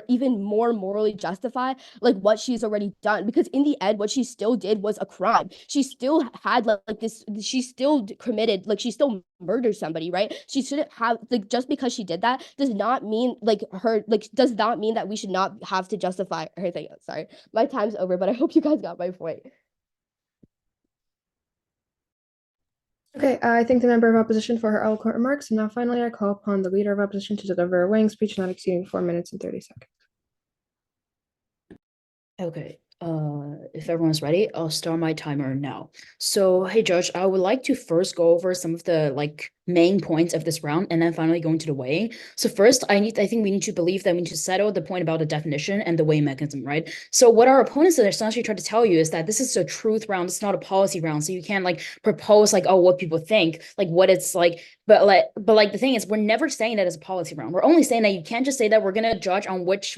even more morally justify like what she's already done, because in the end what she still did was a crime. She still had like this, she still committed, like she still murdered somebody, right? She shouldn't have like, just because she did that does not mean that we should not have to justify her thing. Sorry, my time's over, but I hope you guys got my point. Okay, I thank the member of opposition for her eloquent remarks, and now finally I call upon the leader of opposition to deliver a weighing speech not exceeding 4 minutes and 30 seconds. Okay, if everyone's ready, I'll start my timer now. So, hey, Judge, I would like to first go over some of the like main points of this round, and then finally go into the weighing. So first, I think we need to believe that we need to settle the point about the definition and the weighing mechanism, right? So what our opponents are essentially trying to tell you is that this is a truth round, it's not a policy round. So you can't like propose like, oh, what people think, like what it's like, but like the thing is, we're never saying that it's a policy round. We're only saying that you can't just say that we're gonna judge on which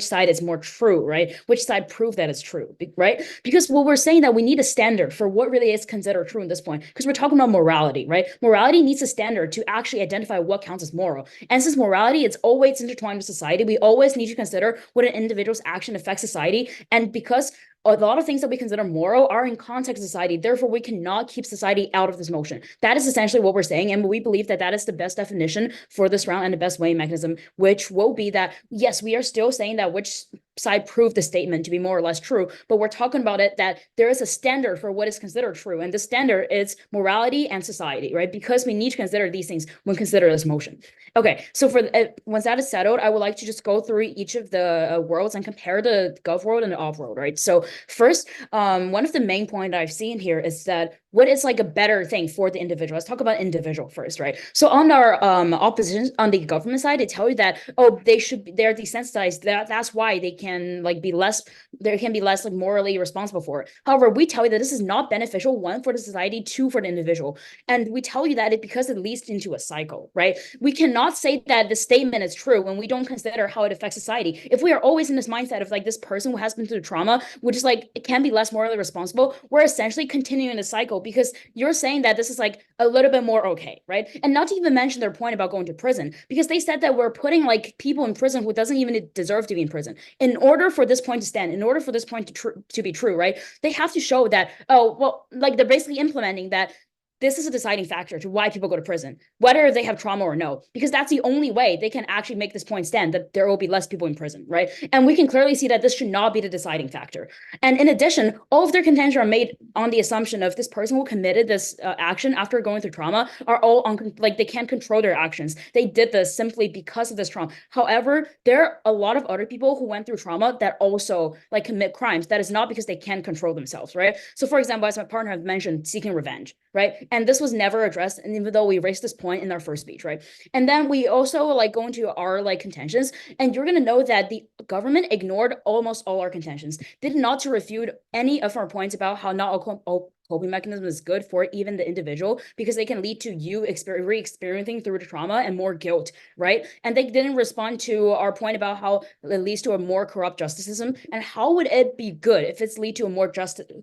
side is more true, right? Which side prove that it's true, right? Because what we're saying that we need a standard for what really is considered true in this point, because we're talking about morality, right? Morality needs a standard to actually identify what counts as moral. And since morality, it's always intertwined with society, we always need to consider what an individual's action affects society. And because a lot of things that we consider moral are in context of society, therefore we cannot keep society out of this motion. That is essentially what we're saying, and we believe that that is the best definition for this round and the best weighing mechanism, which will be that, yes, we are still saying that which side proved the statement to be more or less true, but we're talking about it that there is a standard for what is considered true, and the standard is morality and society, right? Because we need to consider these things when consider this motion. Okay, so for once that is settled, I would like to just go through each of the worlds and compare the gov world and the off world, right? So first, one of the main point I've seen here is that what is like a better thing for the individual? Let's talk about individual first, right? So on our opposition, on the government side, they tell you that, oh, they're desensitized, that's why they can't can like be less, there can be less like morally responsible for it. However, we tell you that this is not beneficial, one, for the society, two, for the individual. And we tell you that because it leads into a cycle, right? We cannot say that the statement is true when we don't consider how it affects society. If we are always in this mindset of like this person who has been through trauma, which is like, it can be less morally responsible, we're essentially continuing the cycle because you're saying that this is like a little bit more okay, right? And not to even mention their point about going to prison, because they said that we're putting like people in prison who doesn't even deserve to be in prison. In order for this point to stand, in order for this point to be true, right? They have to show that, oh, well, like they're basically implementing that this is a deciding factor to why people go to prison, whether they have trauma or no, because that's the only way they can actually make this point stand, that there will be less people in prison, right? And we can clearly see that this should not be the deciding factor. And in addition, all of their contentions are made on the assumption of this person who committed this action after going through trauma are all on, like they can't control their actions. They did this simply because of this trauma. However, there are a lot of other people who went through trauma that also like commit crimes. That is not because they can't control themselves, right? So for example, as my partner have mentioned, seeking revenge, right? And this was never addressed, and even though we raised this point in our first speech, right? And then we also like go into our like contentions, and you're gonna know that the government ignored almost all our contentions, did not to refute any of our points about how not all coping mechanism is good for even the individual, because they can lead to you re-experiencing through the trauma and more guilt, right? And they didn't respond to our point about how it leads to a more corrupt justice system, and how would it be good if it's lead to a more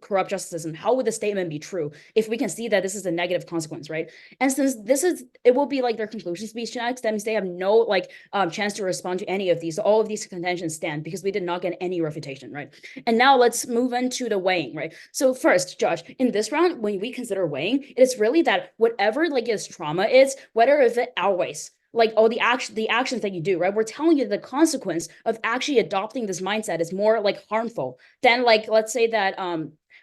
corrupt justice system? How would the statement be true if we can see that this is a negative consequence, right? And since this is, it will be like their conclusion speech next, that means they have no like chance to respond to any of these. So all of these contentions stand because we did not get any refutation, right? And now let's move into the weighing, right? So first, Josh, in this round, when we consider weighing, it is really that whatever like is trauma is, whether if it outweighs like all the actions that you do, right? We're telling you the consequence of actually adopting this mindset is more like harmful than like, let's say that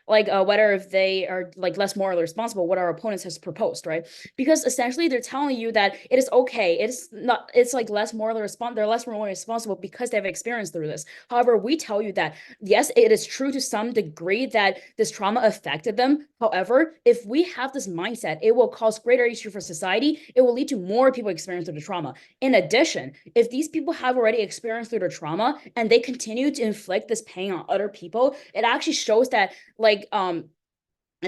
whether if they are like less morally responsible, what our opponents has proposed, right? Because essentially they're telling you that it is okay, it's like less morally responsible, they're less morally responsible because they have experienced through this. However, we tell you that yes, it is true to some degree that this trauma affected them. However, if we have this mindset, it will cause greater issue for society. It will lead to more people experiencing the trauma. In addition, if these people have already experienced through the trauma and they continue to inflict this pain on other people, it actually shows that like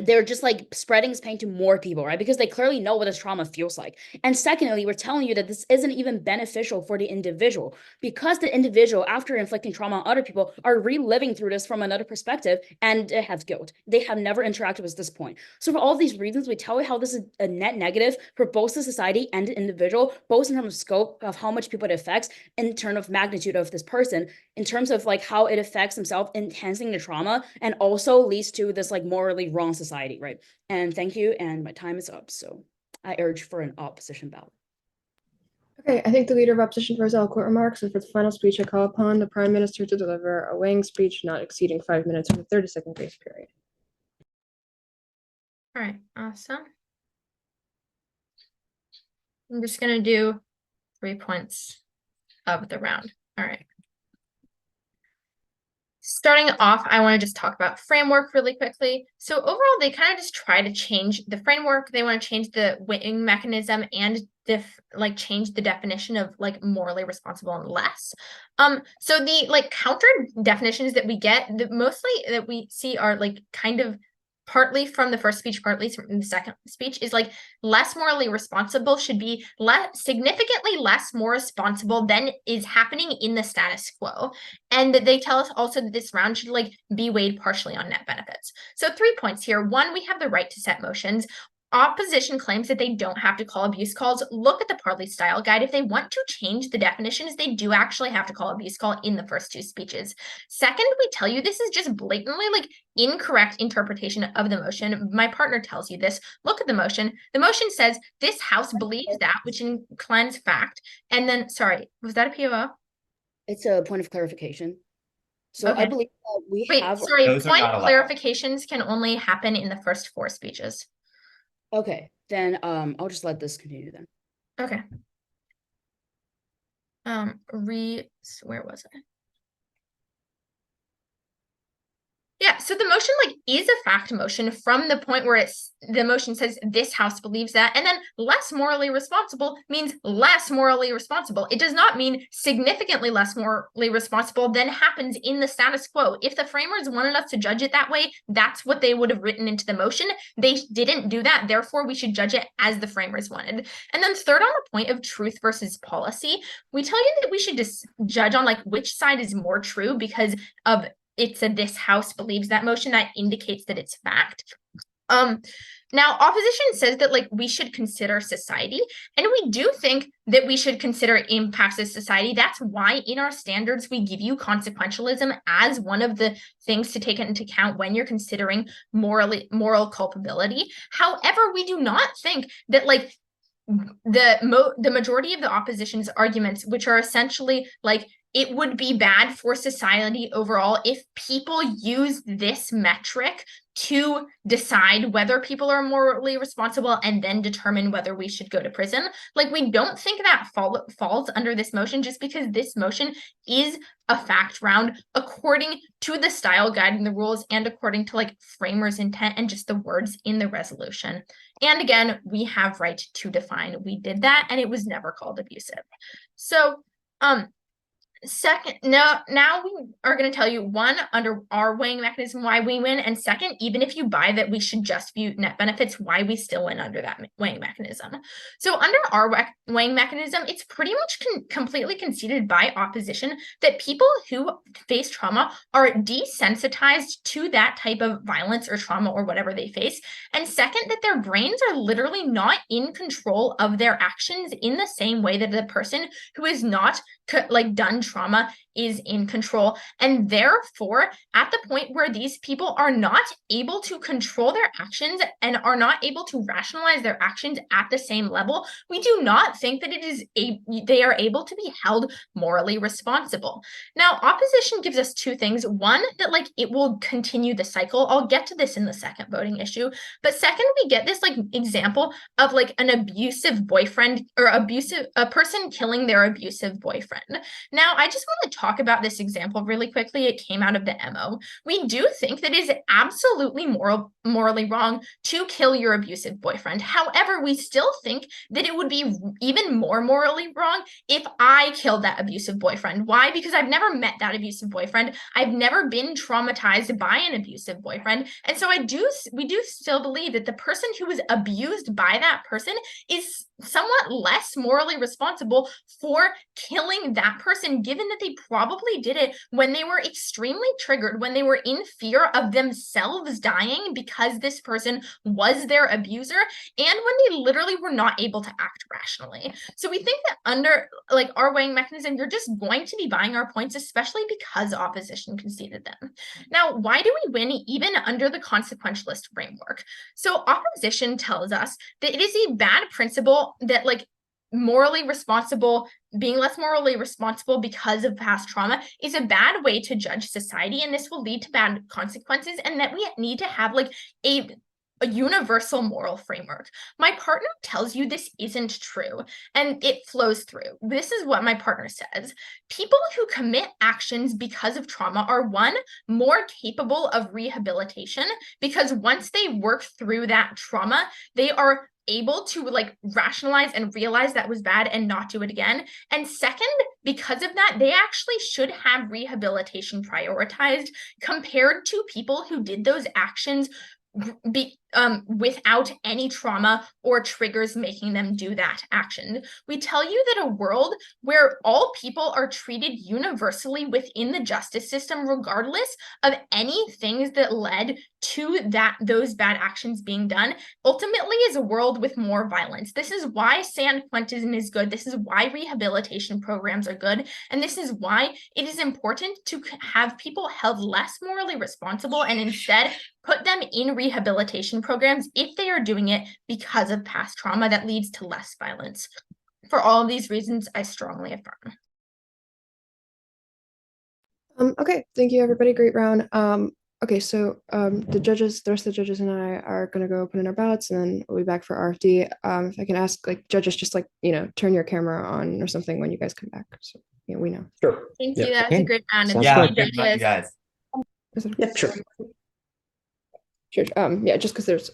they're just like spreading this pain to more people, right? Because they clearly know what this trauma feels like. And secondly, we're telling you that this isn't even beneficial for the individual, because the individual, after inflicting trauma on other people, are reliving through this from another perspective, and it has guilt. They have never interacted with this point. So for all these reasons, we tell you how this is a net negative for both the society and the individual, both in terms of scope of how much people it affects, in terms of magnitude of this person, in terms of like how it affects himself, enhancing the trauma, and also leads to this like morally wrong society, right? And thank you, and my time is up, so I urge for an opposition ballot. Okay, I think the leader of opposition for his eloquent remarks, and for the final speech, I call upon the Prime Minister to deliver a weighing speech not exceeding 5 minutes with a 30-second grace period. All right, awesome. I'm just gonna do 3 points of the round. All right. Starting off, I want to just talk about framework really quickly. So overall, they kind of just try to change the framework. They want to change the weighing mechanism and change the definition of like morally responsible and less. So the like counter definitions that we get, mostly that we see are like kind of partly from the first speech, partly from the second speech, is like less morally responsible should be significantly less more responsible than is happening in the status quo. And they tell us also that this round should like be weighed partially on net benefits. So 3 points here. One, we have the right to set motions. Opposition claims that they don't have to call abuse calls. Look at the Parley style guide. If they want to change the definitions, they do actually have to call abuse call in the first 2 speeches. Second, we tell you this is just blatantly like incorrect interpretation of the motion. My partner tells you this. Look at the motion. The motion says this House believes that, which inclines fact. And then, sorry, was that a POO? It's a point of clarification. So Okay. I believe that we have. Sorry, Those are point not allowed. clarifications can only happen in the first 4 speeches. Okay, then I'll just let this continue then. Okay. Where was I? Yeah, so the motion like is a fact motion from the point where the motion says this house believes that, and then less morally responsible means less morally responsible. It does not mean significantly less morally responsible than happens in the status quo. If the framers wanted us to judge it that way, that's what they would have written into the motion. They didn't do that, therefore we should judge it as the framers wanted. And then third, on the point of truth versus policy, we tell you that we should just judge on like which side is more true because of it said this house believes that motion. That indicates that it's fact. Now opposition says that like we should consider society, and we do think that we should consider impacts of society. That's why in our standards we give you consequentialism as one of the things to take into account when you're considering moral culpability. However, we do not think that like the majority of the opposition's arguments, which are essentially like it would be bad for society overall if people use this metric to decide whether people are morally responsible and then determine whether we should go to prison. Like, we don't think that falls under this motion, just because this motion is a fact round according to the style guide and the rules, and according to like framers' intent and just the words in the resolution. And again, we have right to define. We did that, and it was never called abusive. So, second, now we are going to tell you, one, under our weighing mechanism, why we win, and second, even if you buy that we should just view net benefits, why we still win under that weighing mechanism. So under our weighing mechanism, it's pretty much completely conceded by opposition that people who face trauma are desensitized to that type of violence or trauma or whatever they face, and second, that their brains are literally not in control of their actions in the same way that the person who is not like done trauma is in control. And therefore, at the point where these people are not able to control their actions and are not able to rationalize their actions at the same level, we do not think that they are able to be held morally responsible. Now, opposition gives us two things. One, that like it will continue the cycle. I'll get to this in the second voting issue. But second, we get this like example of like an abusive boyfriend or a person killing their abusive boyfriend. Now, I just want to talk about this example really quickly. It came out of the MO. We do think that it is absolutely morally wrong to kill your abusive boyfriend. However, we still think that it would be even more morally wrong if I killed that abusive boyfriend. Why? Because I've never met that abusive boyfriend. I've never been traumatized by an abusive boyfriend. And so we do still believe that the person who was abused by that person is somewhat less morally responsible for killing that person, given that they probably did it when they were extremely triggered, when they were in fear of themselves dying because this person was their abuser, and when they literally were not able to act rationally. So we think that under like our weighing mechanism, you're just going to be buying our points, especially because opposition conceded them. Now, why do we win even under the consequentialist framework? So opposition tells us that it is a bad principle that like morally responsible, being less morally responsible because of past trauma is a bad way to judge society, and this will lead to bad consequences, and that we need to have like a universal moral framework. My partner tells you this isn't true, and it flows through. This is what my partner says. People who commit actions because of trauma are, one, more capable of rehabilitation, because once they work through that trauma, they are able to like rationalize and realize that was bad and not do it again. And second, because of that, they actually should have rehabilitation prioritized compared to people who did those actions without any trauma or triggers making them do that action. We tell you that a world where all people are treated universally within the justice system, regardless of any things that led to those bad actions being done, ultimately is a world with more violence. This is why San Quentin is good. This is why rehabilitation programs are good. And this is why it is important to have people held less morally responsible and instead put them in rehabilitation programs if they are doing it because of past trauma that leads to less violence. For all of these reasons, I strongly affirm. Okay, thank you, everybody. Great round. Okay, so the rest of the judges and I are going to go put in our ballots, and then we'll be back for RFD. If I can ask, like, judges, just like, turn your camera on or something when you guys come back, so we know. Sure. Thank you. That's a great round. Sounds Yeah, good. good luck, you guys. Yeah, sure. Sure. Yeah, just because there's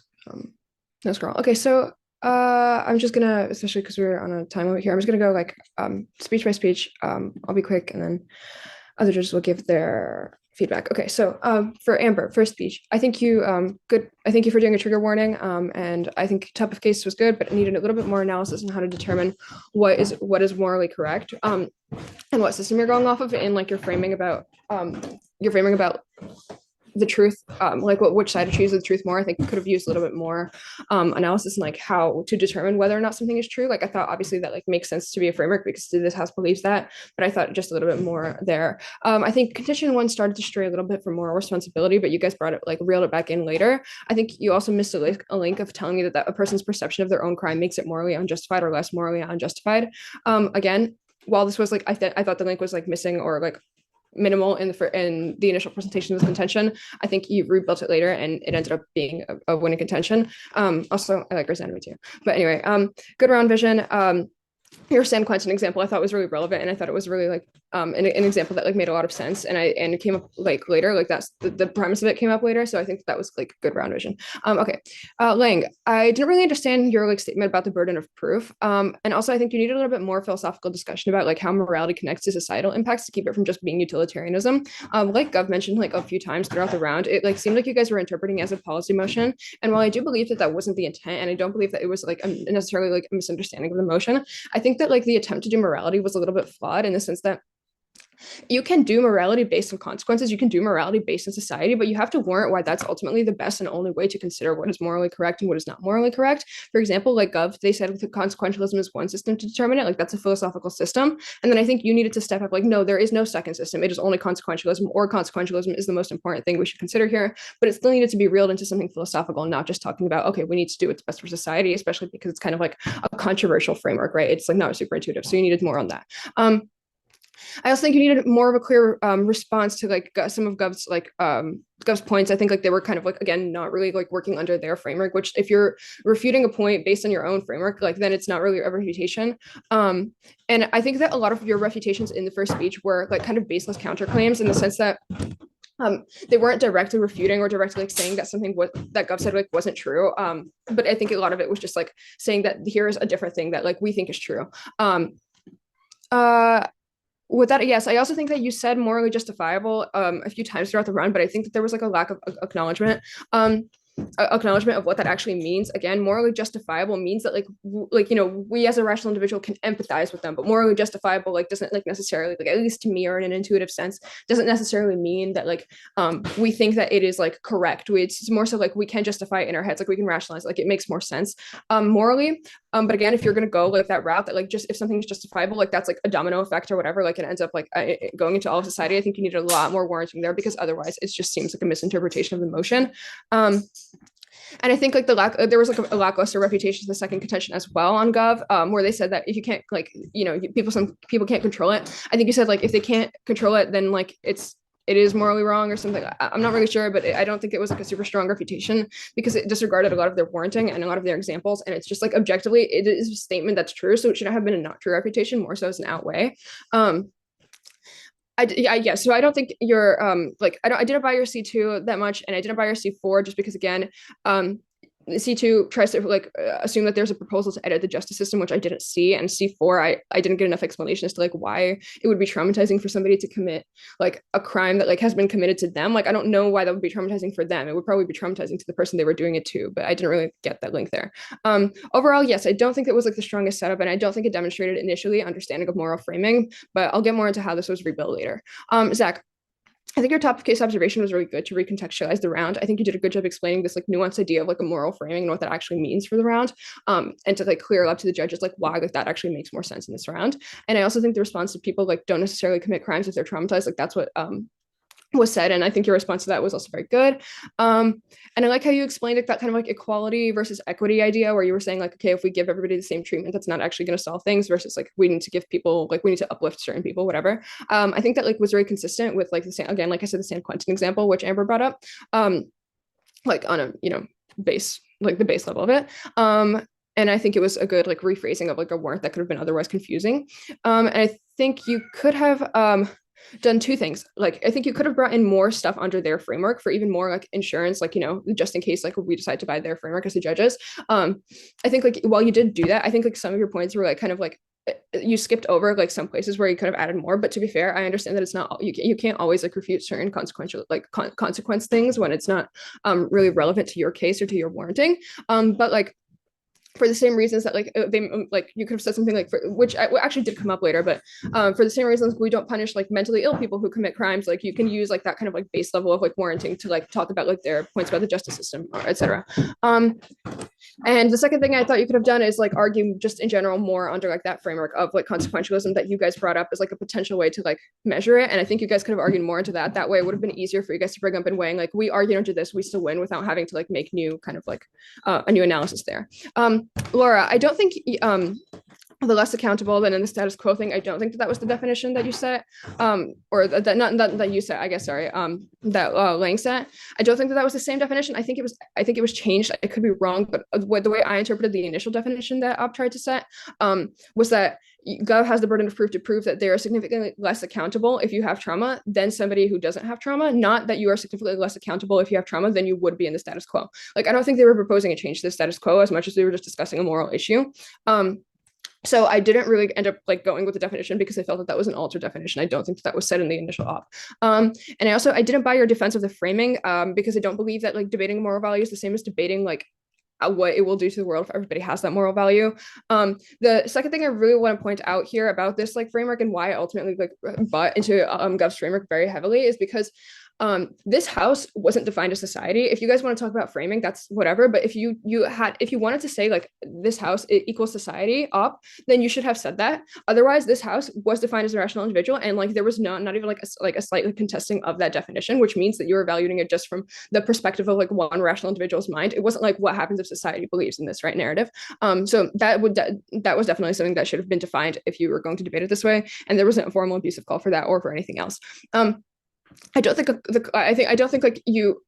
no scroll. Okay, so I'm just gonna, especially because we're on a time limit here, I'm just gonna go like speech by speech. I'll be quick, and then other judges will give their feedback. Okay, so for Amber, first speech, I think you good. I thank you for doing a trigger warning. And I think top of case was good, but it needed a little bit more analysis on how to determine what is morally correct. And what system you're going off of, and like your framing about the truth, like which side to choose the truth more. I think we could have used a little bit more analysis and like how to determine whether or not something is true. Like I thought obviously that like makes sense to be a framework because this house believes that, but I thought just a little bit more there. I think contention one started to stray a little bit from moral responsibility, but you guys brought it like reeled it back in later. I think you also missed a link of telling you that a person's perception of their own crime makes it morally unjustified or less morally unjustified. Again, while this was like I thought the link was like missing or like minimal in the initial presentation of the contention. I think you rebuilt it later and it ended up being a winning contention. Also, I like Grey's Anatomy too. But anyway, good round vision. Your San Quentin example I thought was really relevant, and I thought it was really like an example that like made a lot of sense, and it came up like later, like that's the premise of it came up later, so I think that was like good round vision. Okay, Lang, I didn't really understand your like statement about the burden of proof, and also I think you need a little bit more philosophical discussion about like how morality connects to societal impacts to keep it from just being utilitarianism. Like Gov mentioned like a few times throughout the round, it like seemed like you guys were interpreting it as a policy motion, and while I do believe that that wasn't the intent, and I don't believe that it was like necessarily like a misunderstanding of the motion, I think that like the attempt to do morality was a little bit flawed in the sense that you can do morality based on consequences, you can do morality based on society, but you have to warrant why that's ultimately the best and only way to consider what is morally correct and what is not morally correct. For example, like Gov, they said the consequentialism is one system to determine it, like that's a philosophical system. And then I think you needed to step up, like, no, there is no second system. It is only consequentialism, or consequentialism is the most important thing we should consider here. But it still needed to be reeled into something philosophical and not just talking about, okay, we need to do what's best for society, especially because it's kind of like a controversial framework, right? It's like not super intuitive. So you needed more on that. I also think you needed more of a clear response to like some of Gov's points. I think like they were kind of like, again, not really like working under their framework, which if you're refuting a point based on your own framework, like then it's not really a refutation. And I think that a lot of your refutations in the first speech were like kind of baseless counterclaims in the sense that they weren't directly refuting or directly like saying that something that Gov said like wasn't true. But I think a lot of it was just like saying that here's a different thing that like we think is true. With that, yes, I also think that you said morally justifiable a few times throughout the run, but I think that there was like a lack of acknowledgement of what that actually means. Again, morally justifiable means that like we as a rational individual can empathize with them, but morally justifiable like doesn't like necessarily, like at least to me or in an intuitive sense, doesn't necessarily mean that like we think that it is like correct. It's more so like we can justify it in our heads, like we can rationalize, like it makes more sense morally. But again, if you're gonna go like that route, that like just if something is justifiable, like that's like a domino effect or whatever, like it ends up like going into all of society. I think you need a lot more warranting there, because otherwise it just seems like a misinterpretation of the motion. And I think like there was like a lackluster reputation in the second contention as well on Gov, where they said that if you can't like, some people can't control it. I think you said like if they can't control it, then like it is morally wrong or something. I'm not really sure, but I don't think it was like a super strong refutation, because it disregarded a lot of their warranting and a lot of their examples. And it's just like objectively, it is a statement that's true. So it should have been a not true reputation, more so as an outweigh. So I don't think you're I didn't buy your C2 that much, and I didn't buy your C4 just because again, C2 tries to like assume that there's a proposal to edit the justice system, which I didn't see, and C4 I didn't get enough explanation as to like why it would be traumatizing for somebody to commit like a crime that like has been committed to them. Like I don't know why that would be traumatizing for them. It would probably be traumatizing to the person they were doing it to, but I didn't really get that link there. Overall, yes, I don't think it was like the strongest setup, and I don't think it demonstrated initially understanding of moral framing, but I'll get more into how this was rebuilt later. Zach, I think your top of case observation was really good to recontextualize the round. I think you did a good job explaining this like nuanced idea of like a moral framing and what that actually means for the round, and to like clear up to the judges like why like that actually makes more sense in this round. And I also think the response to people like don't necessarily commit crimes if they're traumatized, like that's what was said, and I think your response to that was also very good. And I like how you explained it, that kind of like equality versus equity idea, where you were saying like, okay, if we give everybody the same treatment, that's not actually going to solve things, versus like we need to give people, like we need to uplift certain people, whatever. I think that like was very consistent with like again, like I said, the San Quentin example, which Amber brought up, like on a base, like the base level of it. And I think it was a good like rephrasing of like a warrant that could have been otherwise confusing. And I think you could have done two things. Like, I think you could have brought in more stuff under their framework for even more like insurance, like, you know, just in case like we decide to buy their framework as the judges. I think like while you did do that, I think like some of your points were like kind of like you skipped over like some places where you could have added more. But to be fair, I understand that it's not, you can't always like refute certain consequential like consequence things when it's not really relevant to your case or to your warranting. But like for the same reasons that like they like you could have said something like which actually did come up later, but for the same reasons we don't punish like mentally ill people who commit crimes. Like you can use like that kind of like base level of like warranting to like talk about like their points about the justice system, or etc. And the second thing I thought you could have done is like argue just in general more under like that framework of like consequentialism that you guys brought up as like a potential way to like measure it. And I think you guys could have argued more into that. That way it would have been easier for you guys to bring up and weighing like we argued into this, we still win without having to like make new kind of like a new analysis there. Laura, I don't think the less accountable than in the status quo thing, I don't think that was the definition that you set, or that not that you set, I guess, sorry, that Lang set. I don't think that was the same definition. I think it was changed. I could be wrong, but the way I interpreted the initial definition that Op tried to set was that Gov has the burden of proof to prove that they are significantly less accountable if you have trauma than somebody who doesn't have trauma, not that you are significantly less accountable if you have trauma than you would be in the status quo. Like, I don't think they were proposing a change to the status quo as much as they were just discussing a moral issue. So I didn't really end up like going with the definition because I felt that that was an altered definition. I don't think that was said in the initial op. And I didn't buy your defense of the framing because I don't believe that like debating moral value is the same as debating like what it will do to the world if everybody has that moral value. The second thing I really want to point out here about this like framework and why I ultimately like bought into Gov's framework very heavily is because this house wasn't defined as society. If you guys want to talk about framing, that's whatever. But if you wanted to say like this house equals society up, then you should have said that. Otherwise, this house was defined as a rational individual, and like there was not even like a slightly contesting of that definition, which means that you were evaluating it just from the perspective of like one rational individual's mind. It wasn't like what happens if society believes in this right narrative. So that was definitely something that should have been defined if you were going to debate it this way, and there wasn't a formal abusive call for that or for anything else. I don't think like you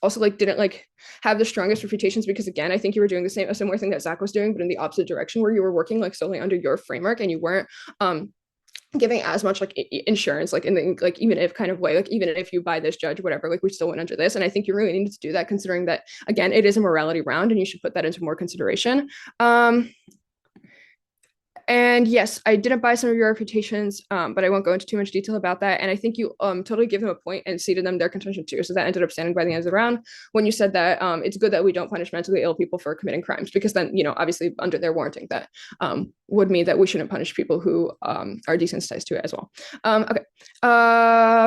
also like didn't like have the strongest refutations because again I think you were doing a similar thing that Zach was doing, but in the opposite direction where you were working like solely under your framework and you weren't giving as much like insurance like in the like even if kind of way like even if you buy this judge whatever like we still went under this, and I think you really needed to do that considering that again it is a morality round and you should put that into more consideration. And yes, I didn't buy some of your reputations, but I won't go into too much detail about that. And I think you totally give them a point and ceded them their contention too. So that ended up standing by the end of the round when you said that it's good that we don't punish mentally ill people for committing crimes, because then, you know, obviously under their warranting that would mean that we shouldn't punish people who are desensitized to it as well. Okay.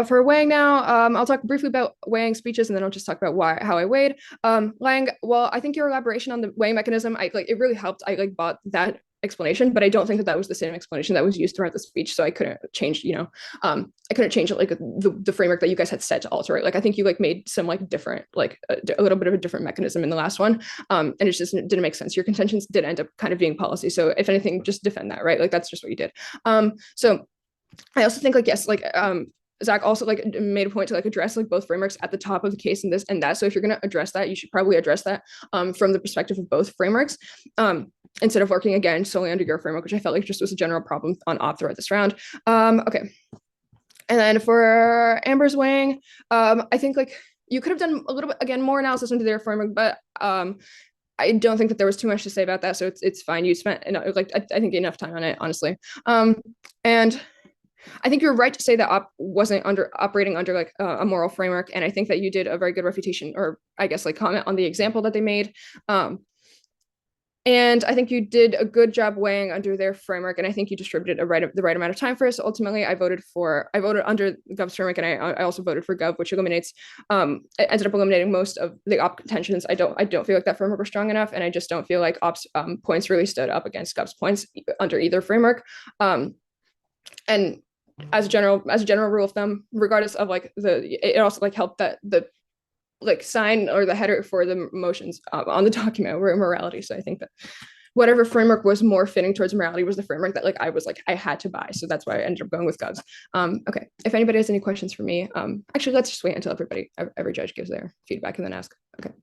For weighing now, I'll talk briefly about weighing speeches and then I'll just talk about how I weighed. Lang, well, I think your elaboration on the weighing mechanism, it really helped. I like bought that explanation, but I don't think that was the same explanation that was used throughout the speech. So I couldn't change, I couldn't change it like the framework that you guys had set to alter it. Like I think you like made some like different, like a little bit of a different mechanism in the last one. And it just didn't make sense. Your contentions did end up kind of being policy. So if anything, just defend that, right? Like that's just what you did. So I also think like, yes, like Zach also like made a point to like address like both frameworks at the top of the case and this and that. So if you're going to address that, you should probably address that from the perspective of both frameworks. Instead of working again solely under your framework, which I felt like just was a general problem on op throughout this round. Okay. And then for Amber's weighing, I think like you could have done a little bit, again, more analysis into their framework, but I don't think that there was too much to say about that. So it's fine. You spent like, I think enough time on it, honestly. And I think you're right to say that op wasn't operating under like a moral framework. And I think that you did a very good refutation, or I guess like comment on the example that they made. And I think you did a good job weighing under their framework, and I think you distributed the right amount of time for us. So ultimately, I voted under Gov's framework, and I also voted for Gov, which eliminates, it ended up eliminating most of the op contentions. I don't feel like that framework was strong enough, and I just don't feel like op's points really stood up against Gov's points under either framework. And as a general rule of thumb, regardless of like it also like helped that the like sign or the header for the motions on the document were morality. So I think that whatever framework was more fitting towards morality was the framework that like I had to buy. So that's why I ended up going with Gov's. Okay, if anybody has any questions for me, actually let's just wait until every judge gives their feedback and then ask. Okay.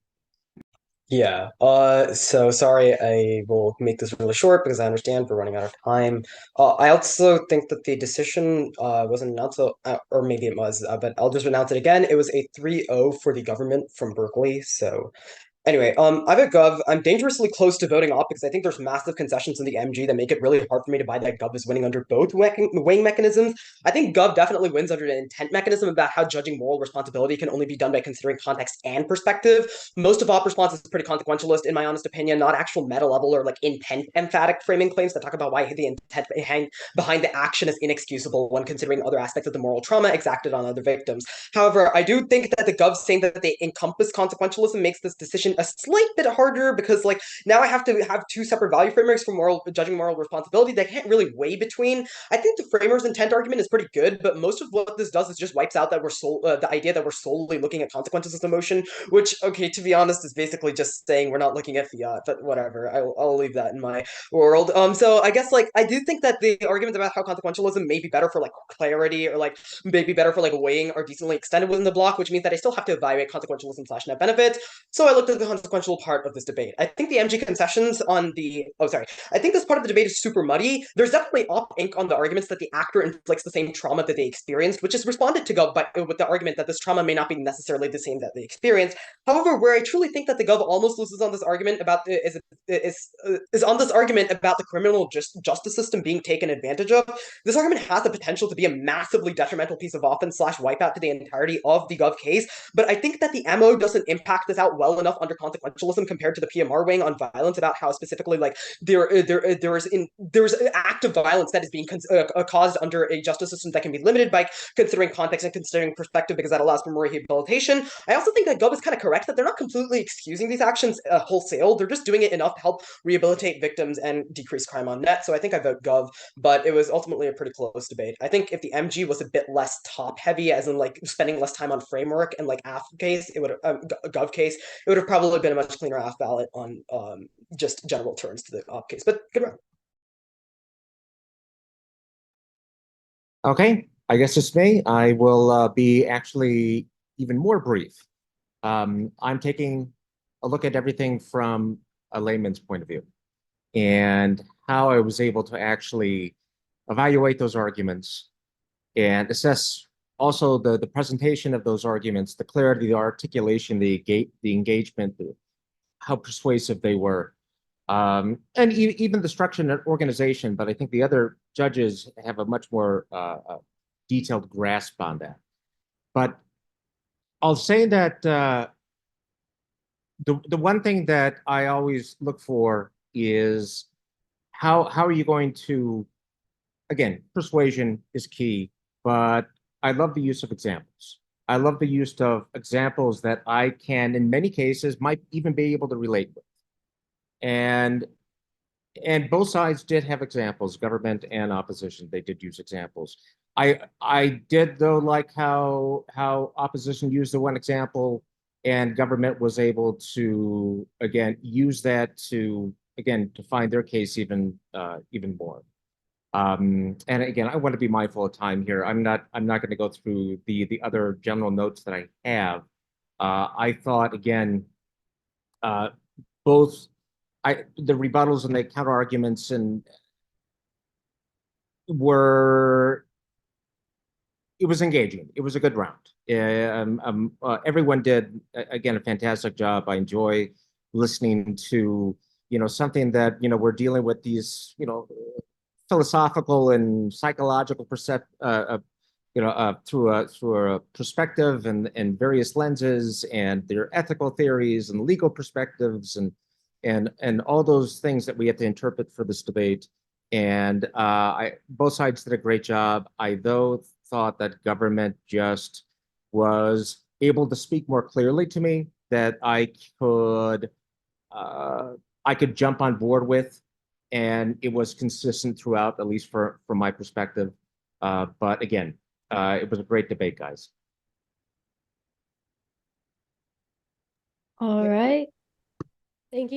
Yeah. So sorry, I will make this really short because I understand we're running out of time. I also think that the decision wasn't announced, or maybe it was, but I'll just announce it again. It was a 3-0 for the government from Berkeley. So anyway, I've at Gov. I'm dangerously close to voting off because I think there's massive concessions in the MG that make it really hard for me to buy that Gov is winning under both weighing mechanisms. I think Gov definitely wins under the intent mechanism about how judging moral responsibility can only be done by considering context and perspective. Most of op response is pretty consequentialist, in my honest opinion, not actual meta level or like intent emphatic framing claims that talk about why the intent behind the action is inexcusable when considering other aspects of the moral trauma exacted on other victims. However, I do think that the Gov saying that they encompass consequentialism makes this decision a slight bit harder because, like, now I have to have two separate value frameworks for judging moral responsibility that I can't really weigh between. I think the framer's intent argument is pretty good, but most of what this does is just wipes out that the idea that we're solely looking at consequences of emotion, which, okay, to be honest, is basically just saying we're not looking at fiat, but whatever. I'll leave that in my world. So I guess like I do think that the arguments about how consequentialism may be better for like clarity or like maybe better for like weighing are decently extended within the block, which means that I still have to evaluate consequentialism slash net benefits. So I looked at the consequential part of this debate. I think the MG concessions on the I think this part of the debate is super muddy. There's definitely op ink on the arguments that the actor inflicts the same trauma that they experienced, which is responded to Gov with the argument that this trauma may not be necessarily the same that they experienced. However, where I truly think that the Gov almost loses on this argument about is on this argument about the criminal justice system being taken advantage of. This argument has the potential to be a massively detrimental piece of offense slash wipeout to the entirety of the Gov case, but I think that the MO doesn't impact this out well enough under consequentialism compared to the PMR weighing on violence about how specifically like there's an act of violence that is being caused under a justice system that can be limited by considering context and considering perspective because that allows for more rehabilitation. I also think that Gov is kind of correct that they're not completely excusing these actions wholesale. They're just doing it enough to help rehabilitate victims and decrease crime on net. So I think I vote Gov, but it was ultimately a pretty close debate. I think if the MG was a bit less top heavy, as in like spending less time on framework and like AF case, it would Gov case, it would have probably been a much cleaner AF ballot on just general turns to the op case. But good round. Okay, I guess it's me. I will be actually even more brief. I'm taking a look at everything from a layman's point of view and how I was able to actually evaluate those arguments and assess also the presentation of those arguments, the clarity, the articulation, the engagement, how persuasive they were, and even the structure and organization. But I think the other judges have a much more detailed grasp on that. But I'll say that the one thing that I always look for is how are you going to, again, persuasion is key, but I love the use of examples. I love the use of examples that I can, in many cases, might even be able to relate with. And both sides did have examples, government and opposition. They did use examples. I did though like how opposition used the one example and government was able to again use that to find their case even more. And again, I want to be mindful of time here. I'm not going to go through the other general notes that I have. I thought again, both the rebuttals and the counter arguments it was engaging. It was a good round. Everyone did again a fantastic job. I enjoy listening to something that we're dealing with these philosophical and psychological through a perspective and various lenses and their ethical theories and legal perspectives and all those things that we have to interpret for this debate. And both sides did a great job. I though thought that government just was able to speak more clearly to me that I could jump on board with, and it was consistent throughout, at least from my perspective. But again, it was a great debate, guys. All right. Thank you.